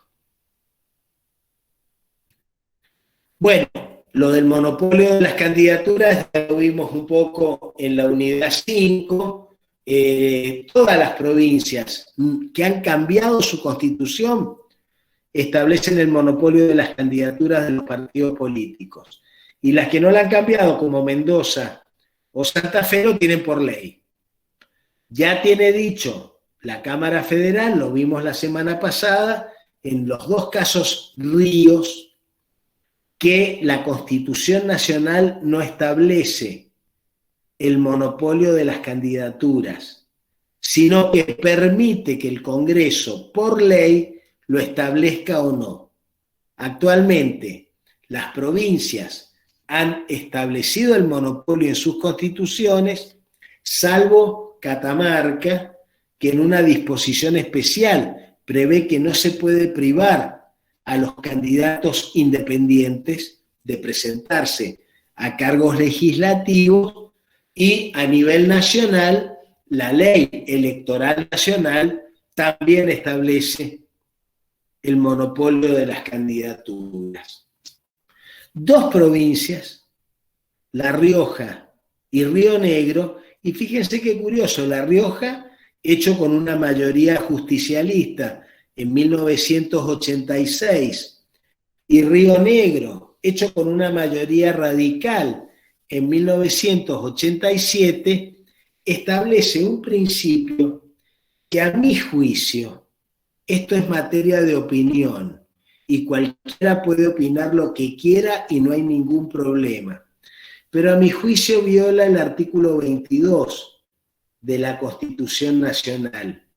Bueno, lo del monopolio de las candidaturas ya lo vimos un poco en la unidad 5. Todas las provincias que han cambiado su constitución establecen el monopolio de las candidaturas de los partidos políticos. Y las que no la han cambiado, como Mendoza o Santa Fe, lo tienen por ley. Ya tiene dicho la Cámara Federal, lo vimos la semana pasada, en los dos casos Ríos, que la Constitución Nacional no establece el monopolio de las candidaturas, sino que permite que el Congreso, por ley, lo establezca o no. Actualmente, las provincias han establecido el monopolio en sus constituciones, salvo Catamarca, que en una disposición especial prevé que no se puede privar a los candidatos independientes de presentarse a cargos legislativos, y a nivel nacional, la ley electoral nacional también establece el monopolio de las candidaturas. Dos provincias, La Rioja y Río Negro, y fíjense qué curioso, La Rioja hecho con una mayoría justicialista en 1986, y Río Negro hecho con una mayoría radical en 1987, establece un principio que, a mi juicio, esto es materia de opinión y cualquiera puede opinar lo que quiera y no hay ningún problema, pero a mi juicio viola el artículo 22 de la Constitución Nacional.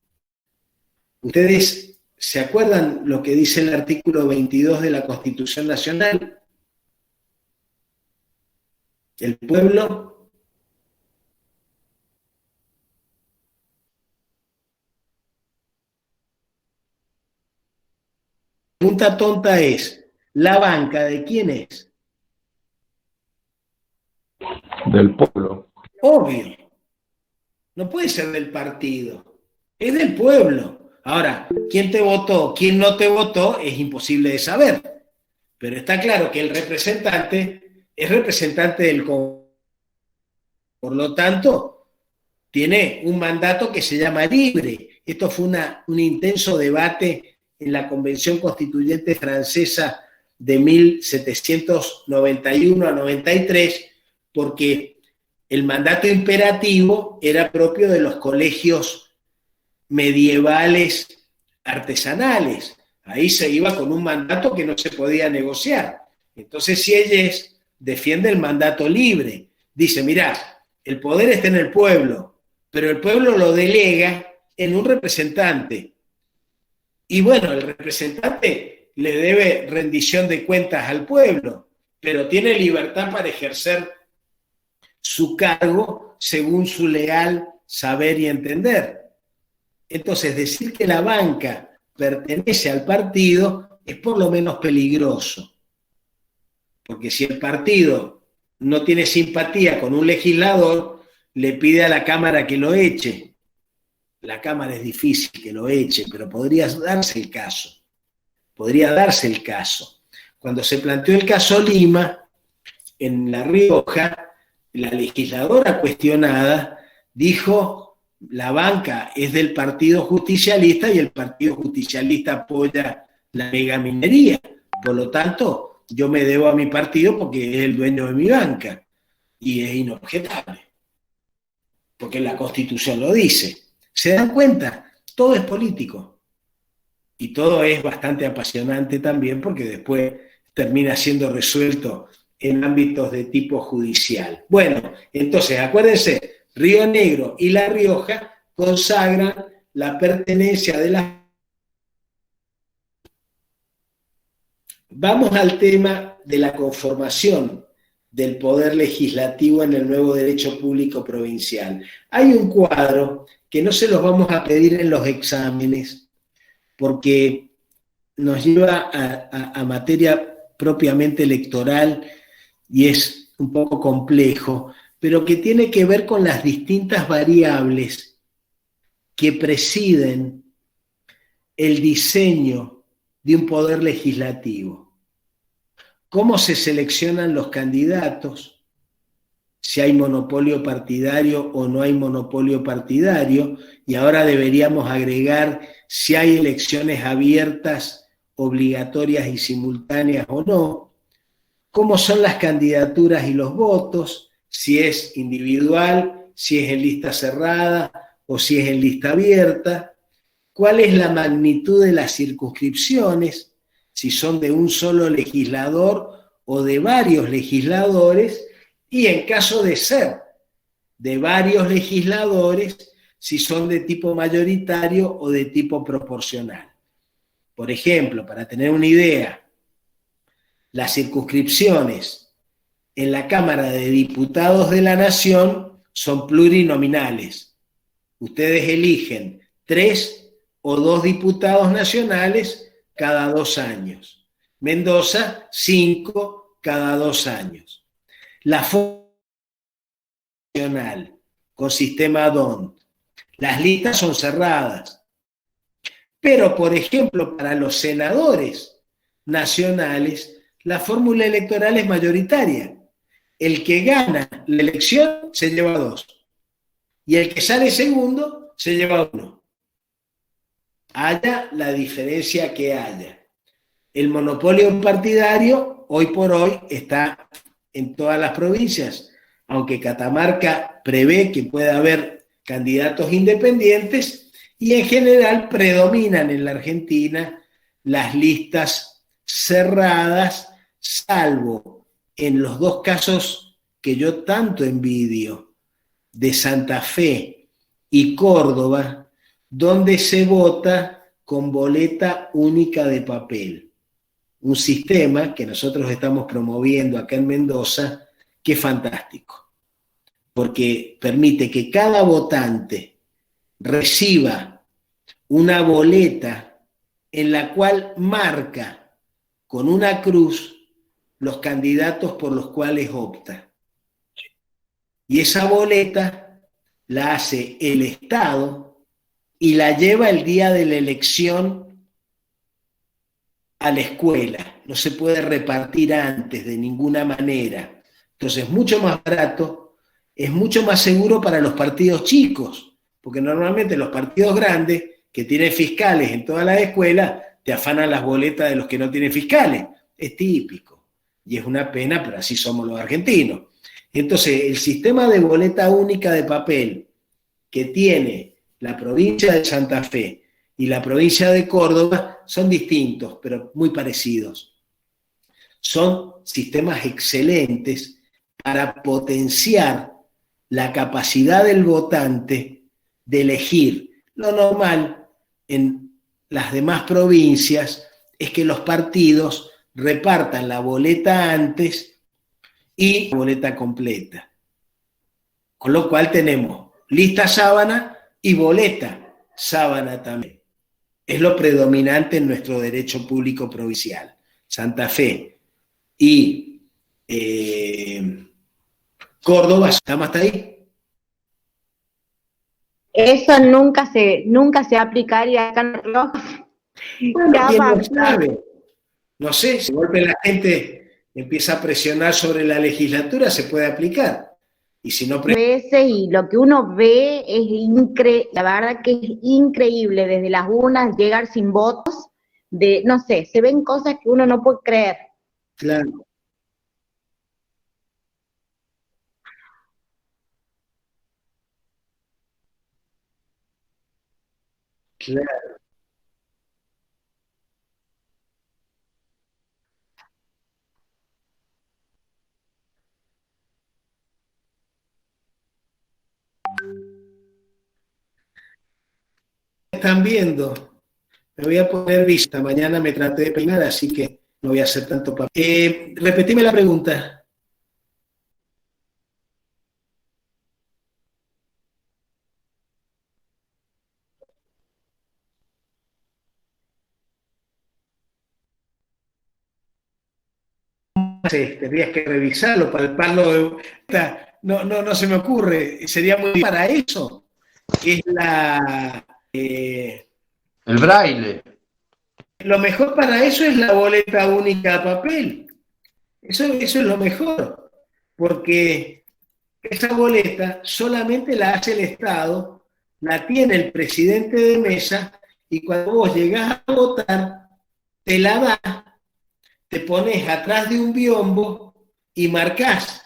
¿Ustedes se acuerdan lo que dice el artículo 22 de la Constitución Nacional? El pueblo pregunta tonta es, ¿la banca de quién es? Del pueblo. Obvio. no puede ser del partido, es del pueblo. Ahora, quién te votó, quién no te votó, es imposible de saber. Pero está claro que el representante es representante del conjunto. Por lo tanto, tiene un mandato que se llama libre. Esto fue un intenso debate en la Convención Constituyente Francesa de 1791 a 93, porque el mandato imperativo era propio de los colegios medievales artesanales. Ahí se iba con un mandato que no se podía negociar. Entonces Sieyès defiende el mandato libre. Dice, mirá, el poder está en el pueblo, pero el pueblo lo delega en un representante. Y bueno, el representante le debe rendición de cuentas al pueblo, pero tiene libertad para ejercer su cargo según su leal saber y entender. Entonces, decir que la banca pertenece al partido es por lo menos peligroso, porque si el partido no tiene simpatía con un legislador, le pide a la Cámara que lo eche. La Cámara es difícil que lo eche, pero podría darse el caso. Podría darse el caso. Cuando se planteó el caso Lima, en La Rioja, la legisladora cuestionada dijo, la banca es del Partido Justicialista y el Partido Justicialista apoya la megaminería. Por lo tanto, yo me debo a mi partido porque es el dueño de mi banca. Y es inobjetable. Porque la Constitución lo dice. ¿Se dan cuenta? Todo es político. Y todo es bastante apasionante también porque después termina siendo resuelto en ámbitos de tipo judicial. Bueno, entonces acuérdense, Río Negro y La Rioja consagran la pertenencia de las... Vamos al tema de la conformación del poder legislativo en el nuevo derecho público provincial. Hay un cuadro que no se los vamos a pedir en los exámenes porque nos lleva a materia propiamente electoral y es un poco complejo, pero que tiene que ver con las distintas variables que presiden el diseño de un poder legislativo. ¿Cómo se seleccionan los candidatos? Si hay monopolio partidario o no hay monopolio partidario, y ahora deberíamos agregar si hay elecciones abiertas, obligatorias y simultáneas o no, cómo son las candidaturas y los votos, si es individual, si es en lista cerrada o si es en lista abierta, cuál es la magnitud de las circunscripciones, si son de un solo legislador o de varios legisladores, y en caso de ser de varios legisladores, si son de tipo mayoritario o de tipo proporcional. Por ejemplo, para tener una idea, las circunscripciones en la Cámara de Diputados de la Nación son plurinominales. Ustedes eligen 3 o 2 diputados nacionales cada 2 años. Mendoza, 5 cada 2 años. La nacional con sistema DON. Las listas son cerradas. Pero, por ejemplo, para los senadores nacionales, la fórmula electoral es mayoritaria. El que gana la elección se lleva 2. Y el que sale segundo se lleva 1. Haya la diferencia que haya. El monopolio partidario, hoy por hoy, está en todas las provincias, aunque Catamarca prevé que pueda haber candidatos independientes y en general predominan en la Argentina las listas cerradas, salvo en los 2 casos que yo tanto envidio, de Santa Fe y Córdoba, donde se vota con boleta única de papel. Un sistema que nosotros estamos promoviendo acá en Mendoza, que es fantástico, porque permite que cada votante reciba una boleta en la cual marca con una cruz los candidatos por los cuales opta. Y esa boleta la hace el Estado y la lleva el día de la elección a la escuela. No se puede repartir antes de ninguna manera. Entonces es mucho más barato, es mucho más seguro para los partidos chicos, porque normalmente los partidos grandes que tienen fiscales en todas las escuelas te afanan las boletas de los que no tienen fiscales. Es típico. Y es una pena, pero así somos los argentinos. Entonces, el sistema de boleta única de papel que tiene la provincia de Santa Fe y la provincia de Córdoba son distintos, pero muy parecidos. Son sistemas excelentes para potenciar la capacidad del votante de elegir. Lo normal en las demás provincias es que los partidos repartan la boleta antes y la boleta completa. Con lo cual tenemos lista sábana y boleta sábana también. Es lo predominante en nuestro derecho público provincial. Santa Fe y Córdoba, ¿estamos hasta ahí? Eso nunca se va a aplicar y acá en Rioja. ¿Quién sabe? No sé, si de golpe la gente empieza a presionar sobre la legislatura, se puede aplicar. Y si no veces, y lo que uno ve es la verdad que es increíble, desde las urnas llegar sin votos, no sé, se ven cosas que uno no puede creer. Claro. Claro. Están viendo. Me voy a poner vista. Mañana me traté de peinar, así que no voy a hacer tanto papel. Repetime la pregunta. Tendrías que revisarlo, palparlo. No se me ocurre. Sería muy para eso. Es el braille. Lo mejor para eso es la boleta única de papel. Eso es lo mejor. Porque esa boleta solamente la hace el Estado, la tiene el presidente de mesa, y cuando vos llegás a votar, te la da, te pones atrás de un biombo y marcás.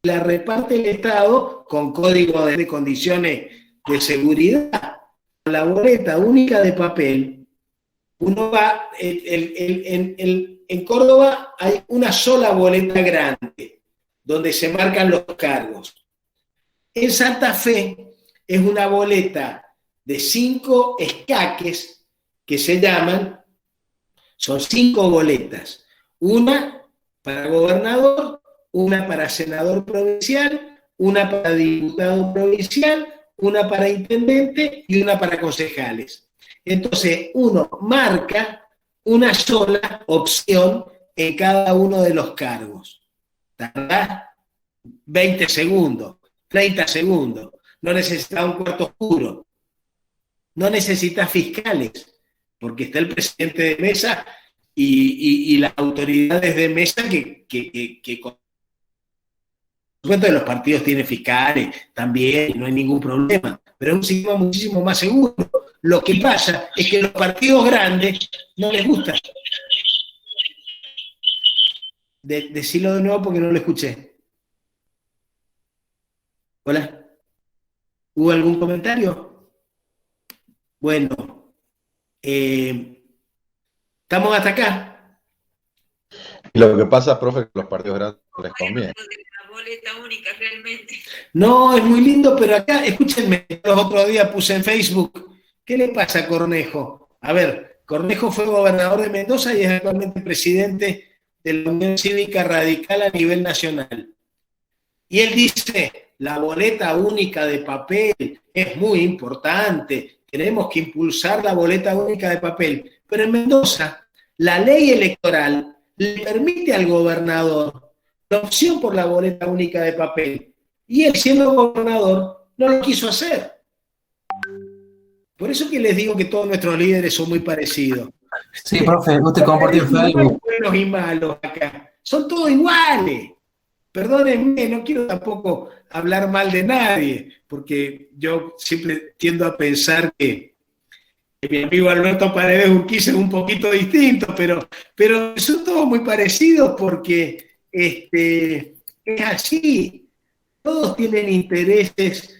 La reparte el Estado con código de condiciones de seguridad. La boleta única de papel, uno va, en Córdoba hay una sola boleta grande, donde se marcan los cargos. En Santa Fe es una boleta de 5 escaques que se llaman, son 5 boletas, una para gobernador, una para senador provincial, una para diputado provincial, una para intendente y una para concejales. Entonces uno marca una sola opción en cada uno de los cargos. Tardás 20 segundos, 30 segundos, no necesitas un cuarto oscuro, no necesitas fiscales, porque está el presidente de mesa y las autoridades de mesa que con cuenta de los partidos tienen fiscales también, no hay ningún problema, pero es un sistema muchísimo más seguro. Lo que pasa es que los partidos grandes no les gusta. Decilo de nuevo porque no lo escuché. Hola. ¿Hubo algún comentario? Bueno, estamos hasta acá. Lo que pasa, profe, que los partidos grandes les conviene. La boleta única realmente. No, es muy lindo, pero acá, escúchenme, los otros días puse en Facebook, ¿qué le pasa a Cornejo? A ver, Cornejo fue gobernador de Mendoza y es actualmente presidente de la Unión Cívica Radical a nivel nacional. Y él dice, la boleta única de papel es muy importante, tenemos que impulsar la boleta única de papel. Pero en Mendoza, la ley electoral le permite al gobernador la opción por la boleta única de papel. Y él, siendo gobernador, no lo quiso hacer. Por eso que les digo que todos nuestros líderes son muy parecidos. Sí, profe, usted compartió en No hay Facebook. buenos y malos acá, son todos iguales. Perdónenme, no quiero tampoco hablar mal de nadie, porque yo siempre tiendo a pensar que mi amigo Alberto Paredes Urquiza es un poquito distinto, pero son todos muy parecidos porque es así. Todos tienen intereses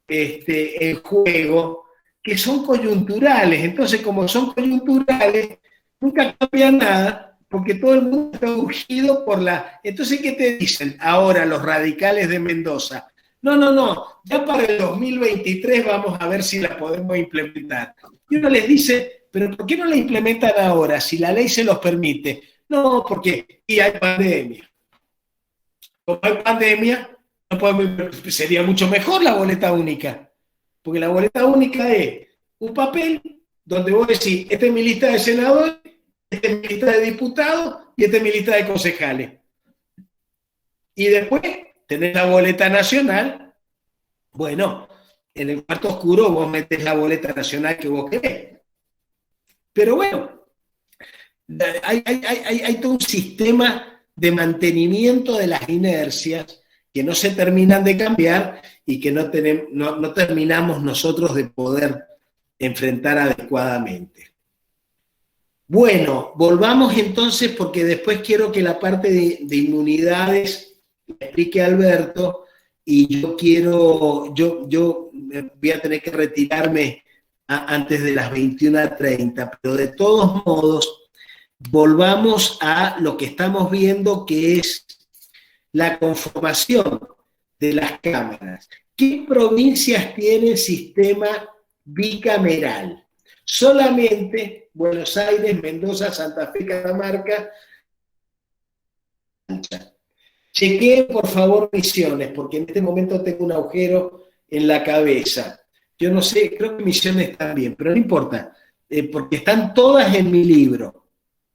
en juego que son coyunturales. Entonces, como son coyunturales, nunca cambia nada porque todo el mundo está urgido por la... Entonces, ¿qué te dicen ahora los radicales de Mendoza? No, ya para el 2023 vamos a ver si la podemos implementar. Y uno les dice, pero ¿por qué no la implementan ahora si la ley se los permite? No, porque y hay pandemia. Como hay pandemia, no podemos, sería mucho mejor la boleta única, porque la boleta única es un papel donde vos decís, esta es mi lista de senadores, esta es mi lista de diputados y esta es mi lista de concejales. Y después tenés la boleta nacional. Bueno, en el cuarto oscuro vos metés la boleta nacional que vos querés. Pero bueno, hay todo un sistema de mantenimiento de las inercias que no se terminan de cambiar y que no terminamos nosotros de poder enfrentar adecuadamente. Bueno, volvamos entonces porque después quiero que la parte de inmunidades la explique Alberto y yo voy a tener que retirarme antes de las 21:30, pero de todos modos, volvamos a lo que estamos viendo que es la conformación de las cámaras. ¿Qué provincias tienen sistema bicameral? Solamente Buenos Aires, Mendoza, Santa Fe, Catamarca. Chequeen, por favor, Misiones, porque en este momento tengo un agujero en la cabeza. Yo no sé, creo que Misiones también, pero no importa, porque están todas en mi libro.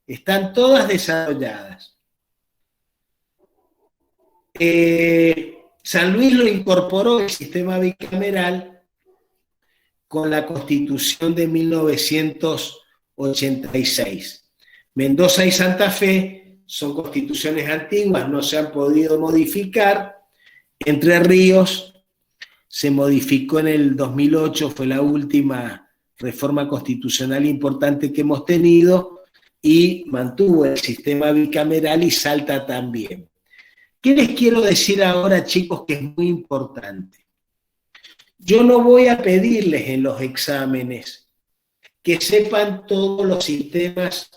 Están todas desarrolladas. San Luis lo incorporó el sistema bicameral con la Constitución de 1986. Mendoza y Santa Fe son constituciones antiguas, no se han podido modificar. Entre Ríos se modificó en el 2008, fue la última reforma constitucional importante que hemos tenido y mantuvo el sistema bicameral y Salta también. ¿Qué les quiero decir ahora, chicos, que es muy importante? Yo no voy a pedirles en los exámenes que sepan todos los sistemas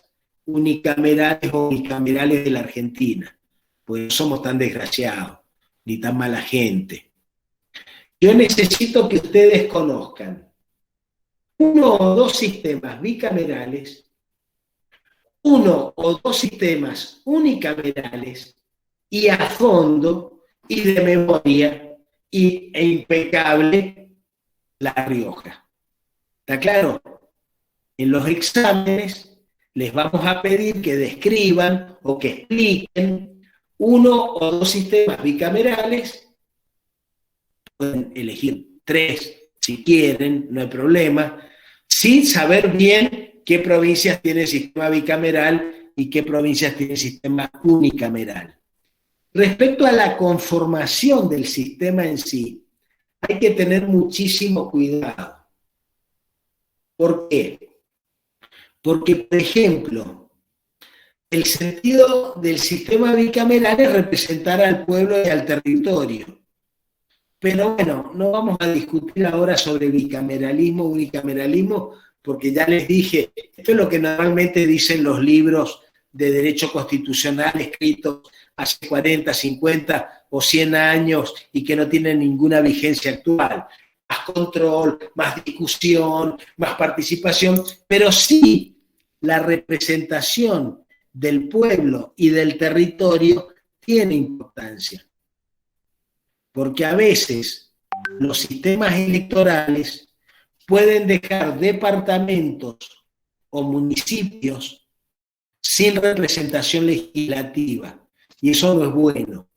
unicamerales o bicamerales de la Argentina, pues no somos tan desgraciados, ni tan mala gente. Yo necesito que ustedes conozcan 1 o 2 sistemas bicamerales, 1 o 2 sistemas unicamerales, y a fondo, y de memoria, e impecable, La Rioja. ¿Está claro? En los exámenes les vamos a pedir que describan o que expliquen 1 o 2 sistemas bicamerales. Pueden elegir 3 si quieren, no hay problema, sin saber bien qué provincias tienen sistema bicameral y qué provincias tienen sistema unicameral. Respecto a la conformación del sistema en sí, hay que tener muchísimo cuidado. ¿Por qué? Porque, por ejemplo, el sentido del sistema bicameral es representar al pueblo y al territorio. Pero bueno, no vamos a discutir ahora sobre bicameralismo, unicameralismo, porque ya les dije, esto es lo que normalmente dicen los libros de derecho constitucional escritos hace 40, 50 o 100 años y que no tienen ninguna vigencia actual. Más control, más discusión, más participación, pero sí la representación del pueblo y del territorio tiene importancia. Porque a veces los sistemas electorales pueden dejar departamentos o municipios sin representación legislativa. Y eso no es bueno,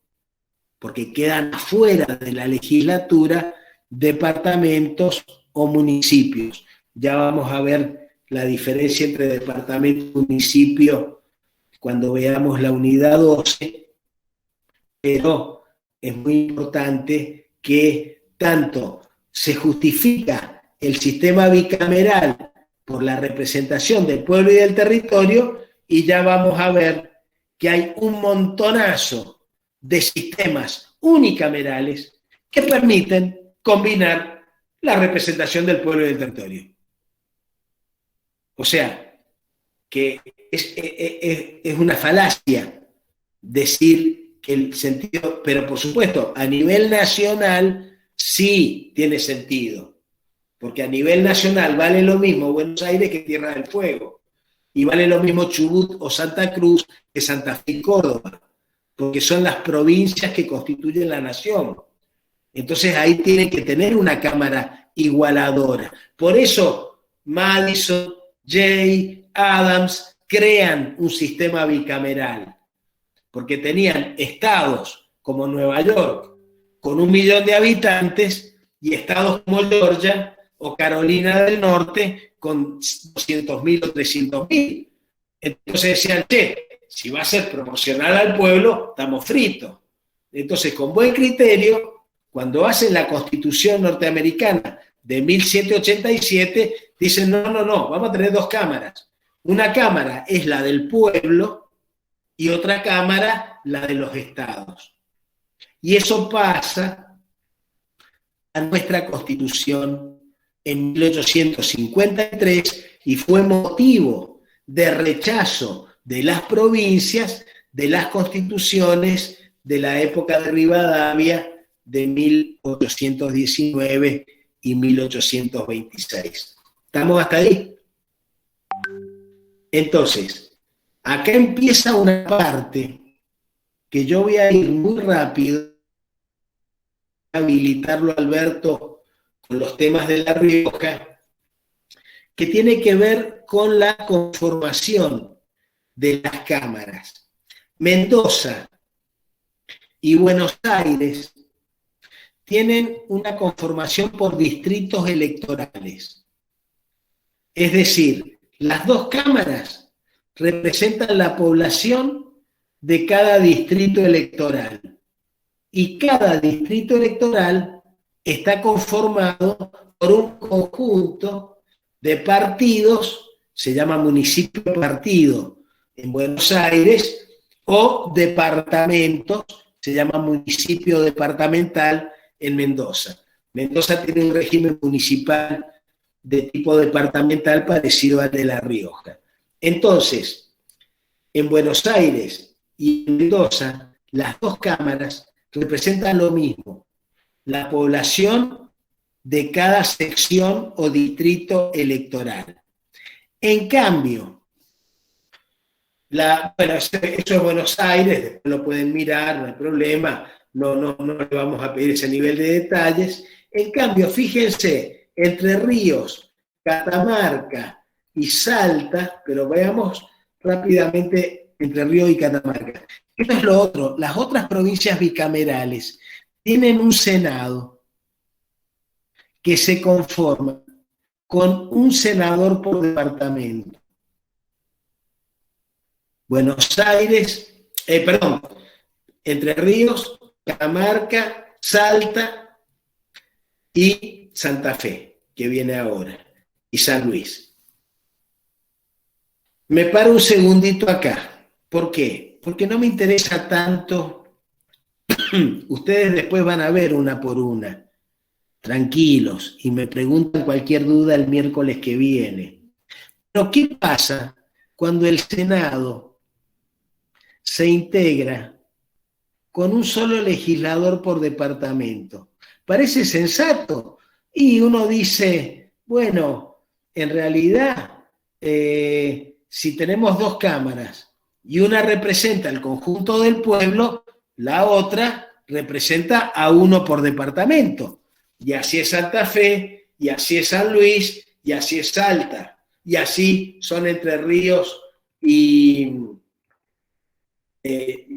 porque quedan afuera de la legislatura departamentos o municipios. Ya vamos a ver la diferencia entre departamento y municipio cuando veamos la unidad 12, pero es muy importante que tanto se justifica el sistema bicameral por la representación del pueblo y del territorio, y ya vamos a ver que hay un montonazo de sistemas unicamerales que permiten combinar la representación del pueblo y del territorio. O sea, que es una falacia decir que el sentido, pero por supuesto, a nivel nacional sí tiene sentido, porque a nivel nacional vale lo mismo Buenos Aires que Tierra del Fuego, y vale lo mismo Chubut o Santa Cruz que Santa Fe y Córdoba, porque son las provincias que constituyen la nación. Entonces ahí tienen que tener una cámara igualadora. Por eso Madison, Jay, Adams crean un sistema bicameral, porque tenían estados como Nueva York con 1 millón de habitantes y estados como Georgia o Carolina del Norte con 200.000 o 300.000. Entonces decían, si va a ser proporcional al pueblo, estamos fritos. Entonces, con buen criterio, cuando hacen la Constitución norteamericana de 1787, dicen, no, vamos a tener 2 cámaras. Una cámara es la del pueblo y otra cámara la de los estados. Y eso pasa a nuestra Constitución en 1853 y fue motivo de rechazo de las provincias de las constituciones de la época de Rivadavia de 1819 y 1826. ¿Estamos hasta ahí? Entonces, acá empieza una parte que yo voy a ir muy rápido, habilitarlo Alberto con los temas de La Rioja, que tiene que ver con la conformación de las cámaras. Mendoza y Buenos Aires tienen una conformación por distritos electorales. Es decir, las 2 cámaras representan la población de cada distrito electoral. Y cada distrito electoral está conformado por un conjunto de partidos, se llama municipio partido en Buenos Aires, o departamentos, se llama municipio departamental en Mendoza. Mendoza tiene un régimen municipal de tipo departamental parecido al de La Rioja. Entonces, en Buenos Aires y en Mendoza, las 2 cámaras representan lo mismo, la población de cada sección o distrito electoral. En cambio, eso es Buenos Aires, después lo pueden mirar, no hay problema, no le vamos a pedir ese nivel de detalles. En cambio, fíjense, Entre Ríos, Catamarca y Salta, pero veamos rápidamente Entre Ríos y Catamarca. Esto es lo otro, las otras provincias bicamerales tienen un Senado que se conforma con un senador por departamento. Buenos Aires, Entre Ríos, Catamarca, Salta y Santa Fe, que viene ahora, y San Luis. Me paro un segundito acá. ¿Por qué? Porque no me interesa tanto. Ustedes después van a ver una por una. Tranquilos, y me preguntan cualquier duda el miércoles que viene. Pero ¿qué pasa cuando el Senado se integra con un solo legislador por departamento? Parece sensato. Y uno dice, bueno, en realidad, si tenemos 2 cámaras y una representa el conjunto del pueblo, la otra representa a uno por departamento. Y así es Santa Fe, y así es San Luis, y así es Salta. Y así son Entre Ríos y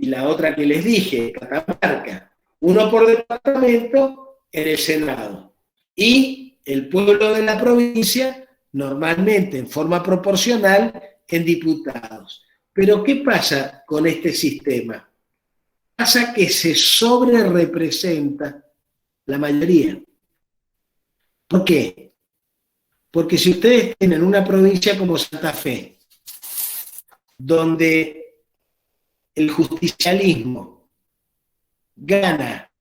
la otra que les dije, Catamarca. Uno por departamento en el Senado. y el pueblo de la provincia, normalmente en forma proporcional, en diputados. Pero ¿qué pasa con este sistema? Pasa que se sobrerepresenta la mayoría. ¿Por qué? Porque si ustedes tienen una provincia como Santa Fe, donde el justicialismo gana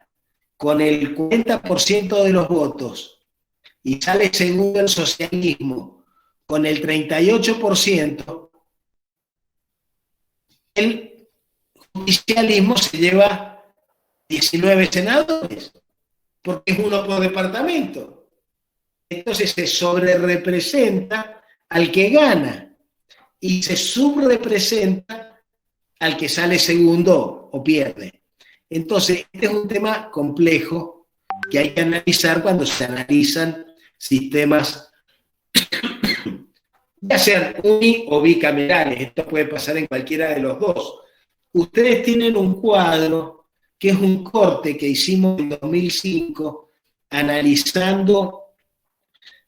con el 40% de los votos y sale segundo el socialismo con el 38%, el justicialismo se lleva 19 senadores, porque es uno por departamento. Entonces se sobrerepresenta al que gana y se subrepresenta al que sale segundo o pierde. Entonces, este es un tema complejo que hay que analizar cuando se analizan sistemas, ya sean uni o bicamerales. Esto puede pasar en cualquiera de los dos. Ustedes tienen un cuadro que es un corte que hicimos en 2005 analizando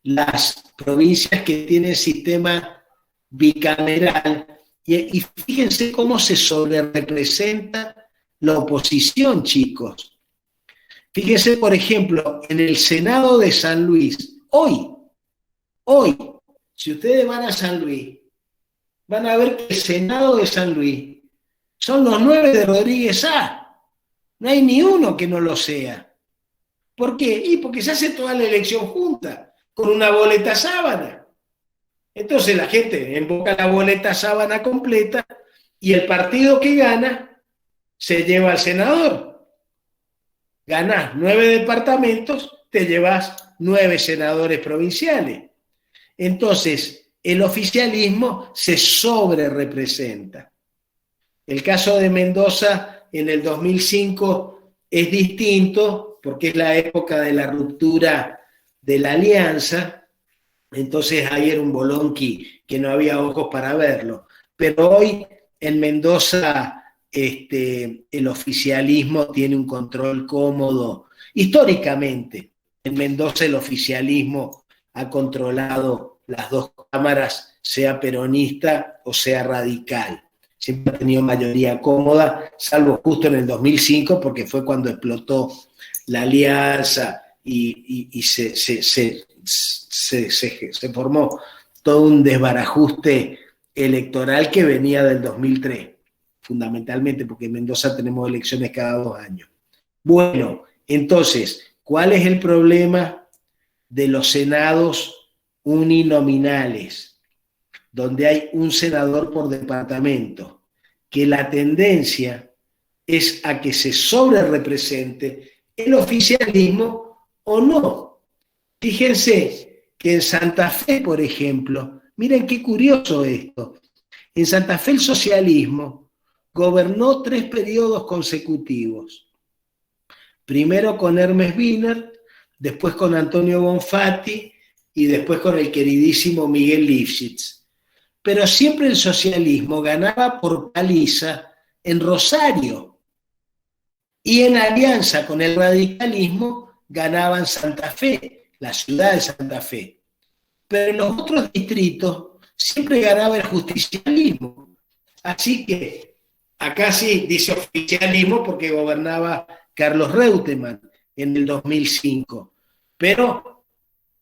las provincias que tienen sistema bicameral y fíjense cómo se sobrerepresenta la oposición, chicos. Fíjense, por ejemplo, en el Senado de San Luis, hoy, si ustedes van a San Luis, van a ver que el Senado de San Luis son los 9 de Rodríguez A. No hay ni uno que no lo sea. ¿Por qué? Y porque se hace toda la elección junta, con una boleta sábana. Entonces la gente invoca la boleta sábana completa y el partido que gana se lleva al senador. Ganás 9 departamentos, te llevas 9 senadores provinciales. Entonces, el oficialismo se sobrerepresenta. El caso de Mendoza en el 2005 es distinto porque es la época de la ruptura de la alianza. Entonces ahí era un bolonqui que no había ojos para verlo. Pero hoy en Mendoza el oficialismo tiene un control cómodo. Históricamente, en Mendoza el oficialismo ha controlado las dos cámaras, sea peronista o sea radical. Siempre ha tenido mayoría cómoda, salvo justo en el 2005, porque fue cuando explotó la alianza y se formó todo un desbarajuste electoral que venía del 2003, fundamentalmente porque en Mendoza tenemos elecciones cada 2 años. Bueno, entonces, ¿cuál es el problema de los senados uninominales, donde hay un senador por departamento? Que la tendencia es a que se sobrerepresente el oficialismo o no. Fíjense que en Santa Fe, por ejemplo, miren qué curioso esto, en Santa Fe el socialismo gobernó 3 periodos consecutivos. Primero con Hermes Wiener, después con Antonio Bonfatti y después con el queridísimo Miguel Lifshitz. Pero siempre el socialismo ganaba por paliza en Rosario y en alianza con el radicalismo ganaba en Santa Fe, la ciudad de Santa Fe. Pero en los otros distritos siempre ganaba el justicialismo. Así que acá sí dice oficialismo porque gobernaba Carlos Reutemann en el 2005. Pero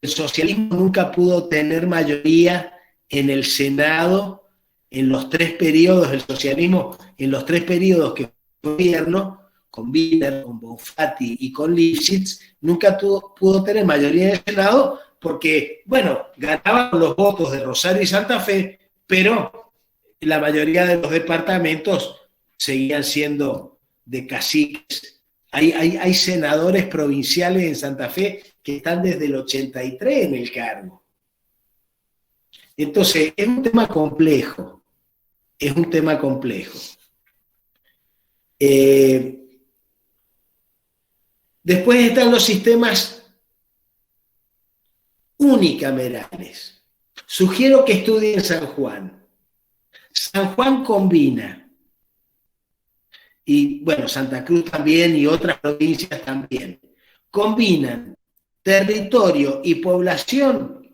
el socialismo nunca pudo tener mayoría en el Senado en los 3 periodos, el socialismo en los 3 periodos que fue gobierno, con Wiener, con Bonfatti y con Lifshitz, nunca pudo tener mayoría en el Senado porque, bueno, ganaban los votos de Rosario y Santa Fe, pero la mayoría de los departamentos seguían siendo de caciques. Hay senadores provinciales en Santa Fe que están desde el 83 en el cargo. Entonces, es un tema complejo. Es un tema complejo. Después están los sistemas unicamerales. Sugiero que estudien San Juan. San Juan combina, y bueno, Santa Cruz también y otras provincias también, combinan territorio y población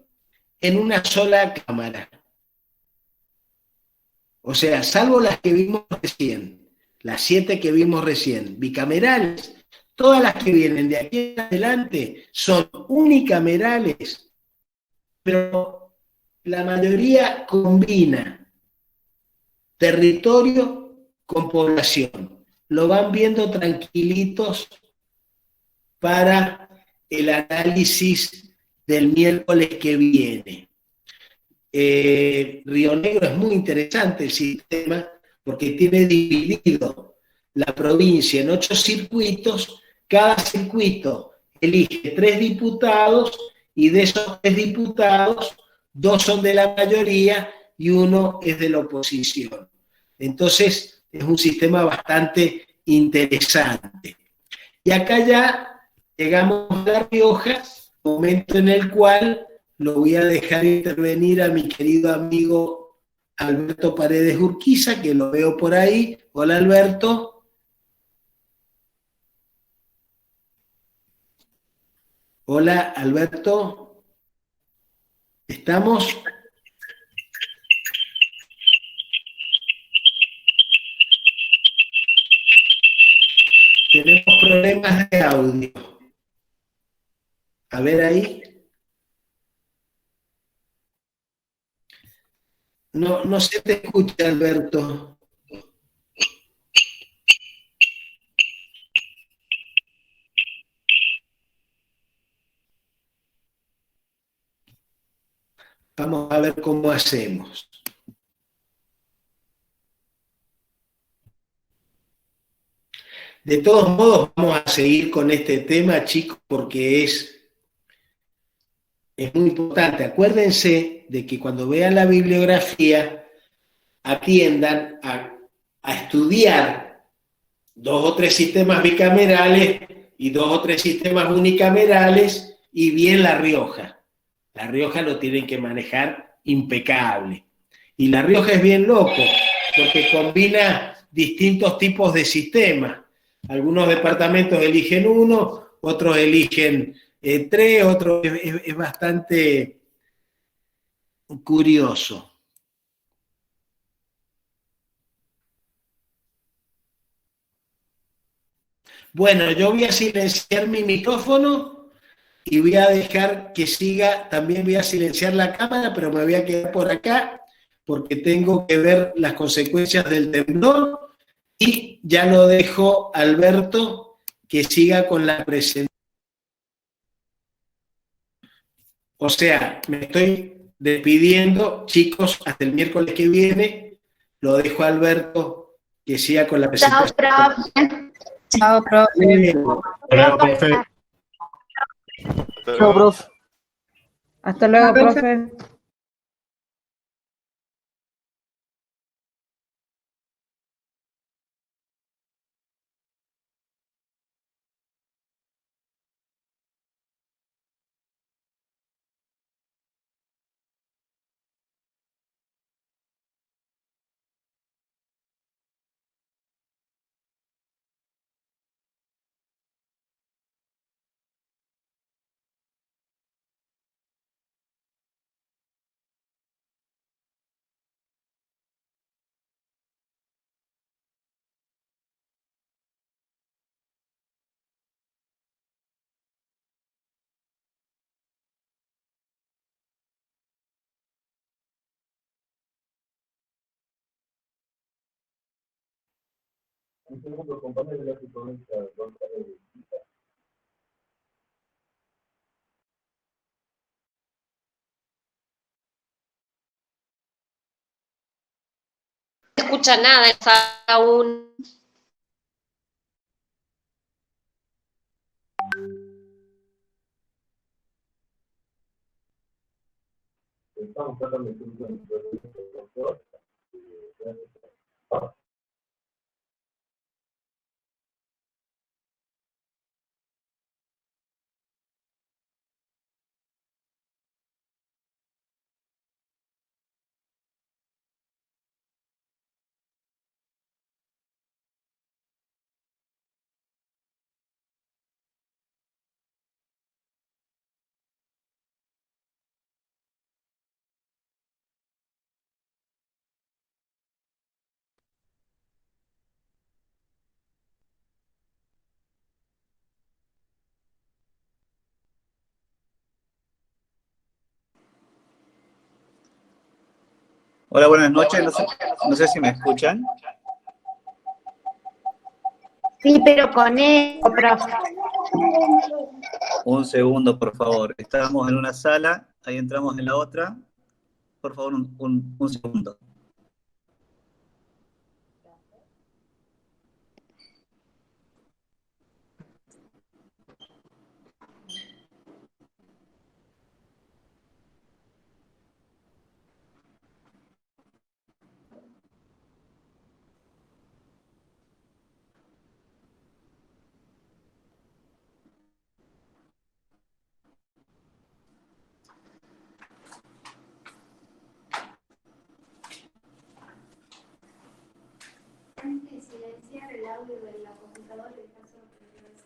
en una sola cámara. O sea, salvo las que vimos recién, las 7 que vimos recién, bicamerales, todas las que vienen de aquí en adelante son unicamerales, pero la mayoría combina territorio con población. Lo van viendo tranquilitos para el análisis del miércoles que viene. Río Negro es muy interesante el sistema porque tiene dividido la provincia en 8 circuitos. Cada circuito elige 3 diputados y de esos 3 diputados, 2 son de la mayoría y 1 es de la oposición. Entonces es un sistema bastante interesante. Y acá ya llegamos a La Rioja, momento en el cual lo voy a dejar intervenir a mi querido amigo Alberto Paredes Urquiza, que lo veo por ahí. Hola, Alberto. Hola, Alberto. ¿Estamos? Tenemos problemas de audio. A ver ahí. No se te escucha, Alberto. Vamos a ver cómo hacemos. De todos modos, vamos a seguir con este tema, chicos, porque es muy importante. Acuérdense de que cuando vean la bibliografía, atiendan a estudiar 2 o 3 sistemas bicamerales y 2 o 3 sistemas unicamerales y bien La Rioja. La Rioja lo tienen que manejar impecable. Y La Rioja es bien loco, porque combina distintos tipos de sistemas. Algunos departamentos eligen uno, otros eligen 3, otros es bastante curioso. Bueno, yo voy a silenciar mi micrófono y voy a dejar que siga, también voy a silenciar la cámara, pero me voy a quedar por acá porque tengo que ver las consecuencias del temblor y ya lo dejo, Alberto, que siga con la presentación. O sea, me estoy despidiendo, chicos, hasta el miércoles que viene. Lo dejo a Alberto que siga con la presentación. Chao, profe. Chao, profe. Hola, profe. Chao, profe. Hasta luego, profe. No se escucha nada, está aún. Estamos tratando de Hola, buenas noches. No sé si me escuchan. Sí, pero con eco, profe. Un segundo, por favor. Estábamos en una sala, ahí entramos en la otra. Por favor, un segundo. Silenciar el audio de la computadora y dejar solo por el resto.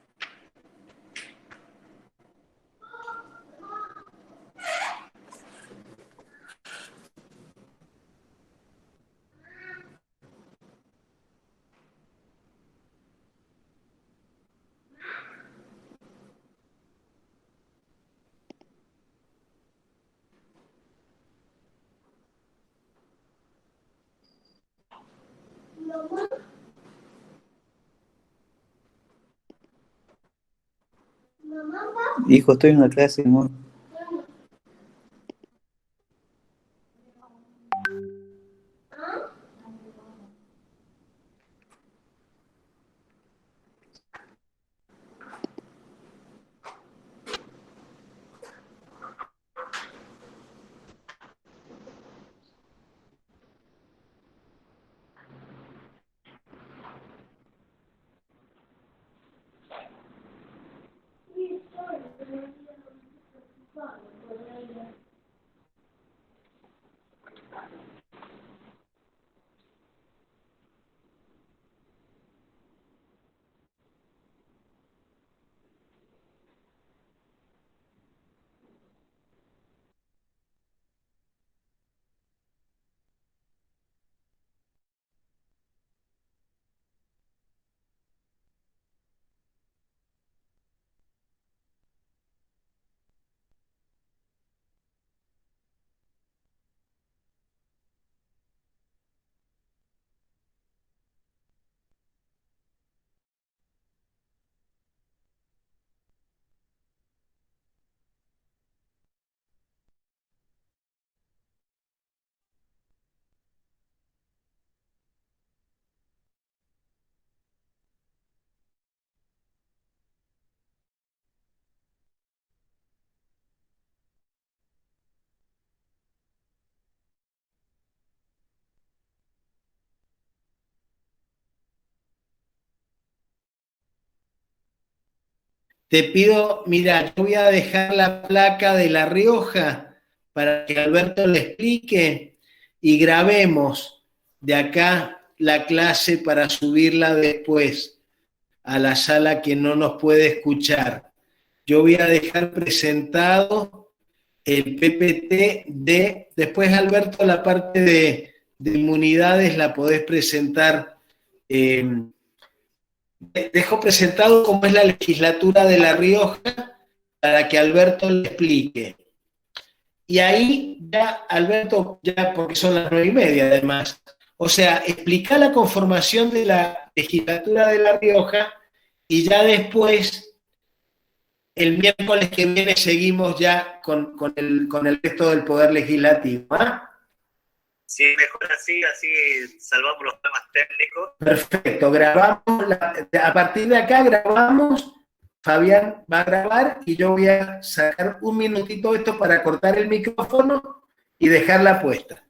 Hijo, estoy en una clase, amor. Te pido, mira, yo voy a dejar la placa de La Rioja para que Alberto le explique y grabemos de acá la clase para subirla después a la sala que no nos puede escuchar. Yo voy a dejar presentado el PPT después Alberto, la parte de inmunidades la podés presentar. Dejo presentado cómo es la legislatura de La Rioja para que Alberto le explique. Y ahí ya, Alberto, ya porque son las 9:30 además, o sea, explica la conformación de la legislatura de La Rioja y ya después, el miércoles que viene, seguimos ya con el resto del Poder Legislativo. ¿Ah? Sí, mejor así salvamos los temas técnicos. Perfecto, grabamos, a partir de acá grabamos, Fabián va a grabar y yo voy a sacar un minutito esto para cortar el micrófono y dejarla puesta.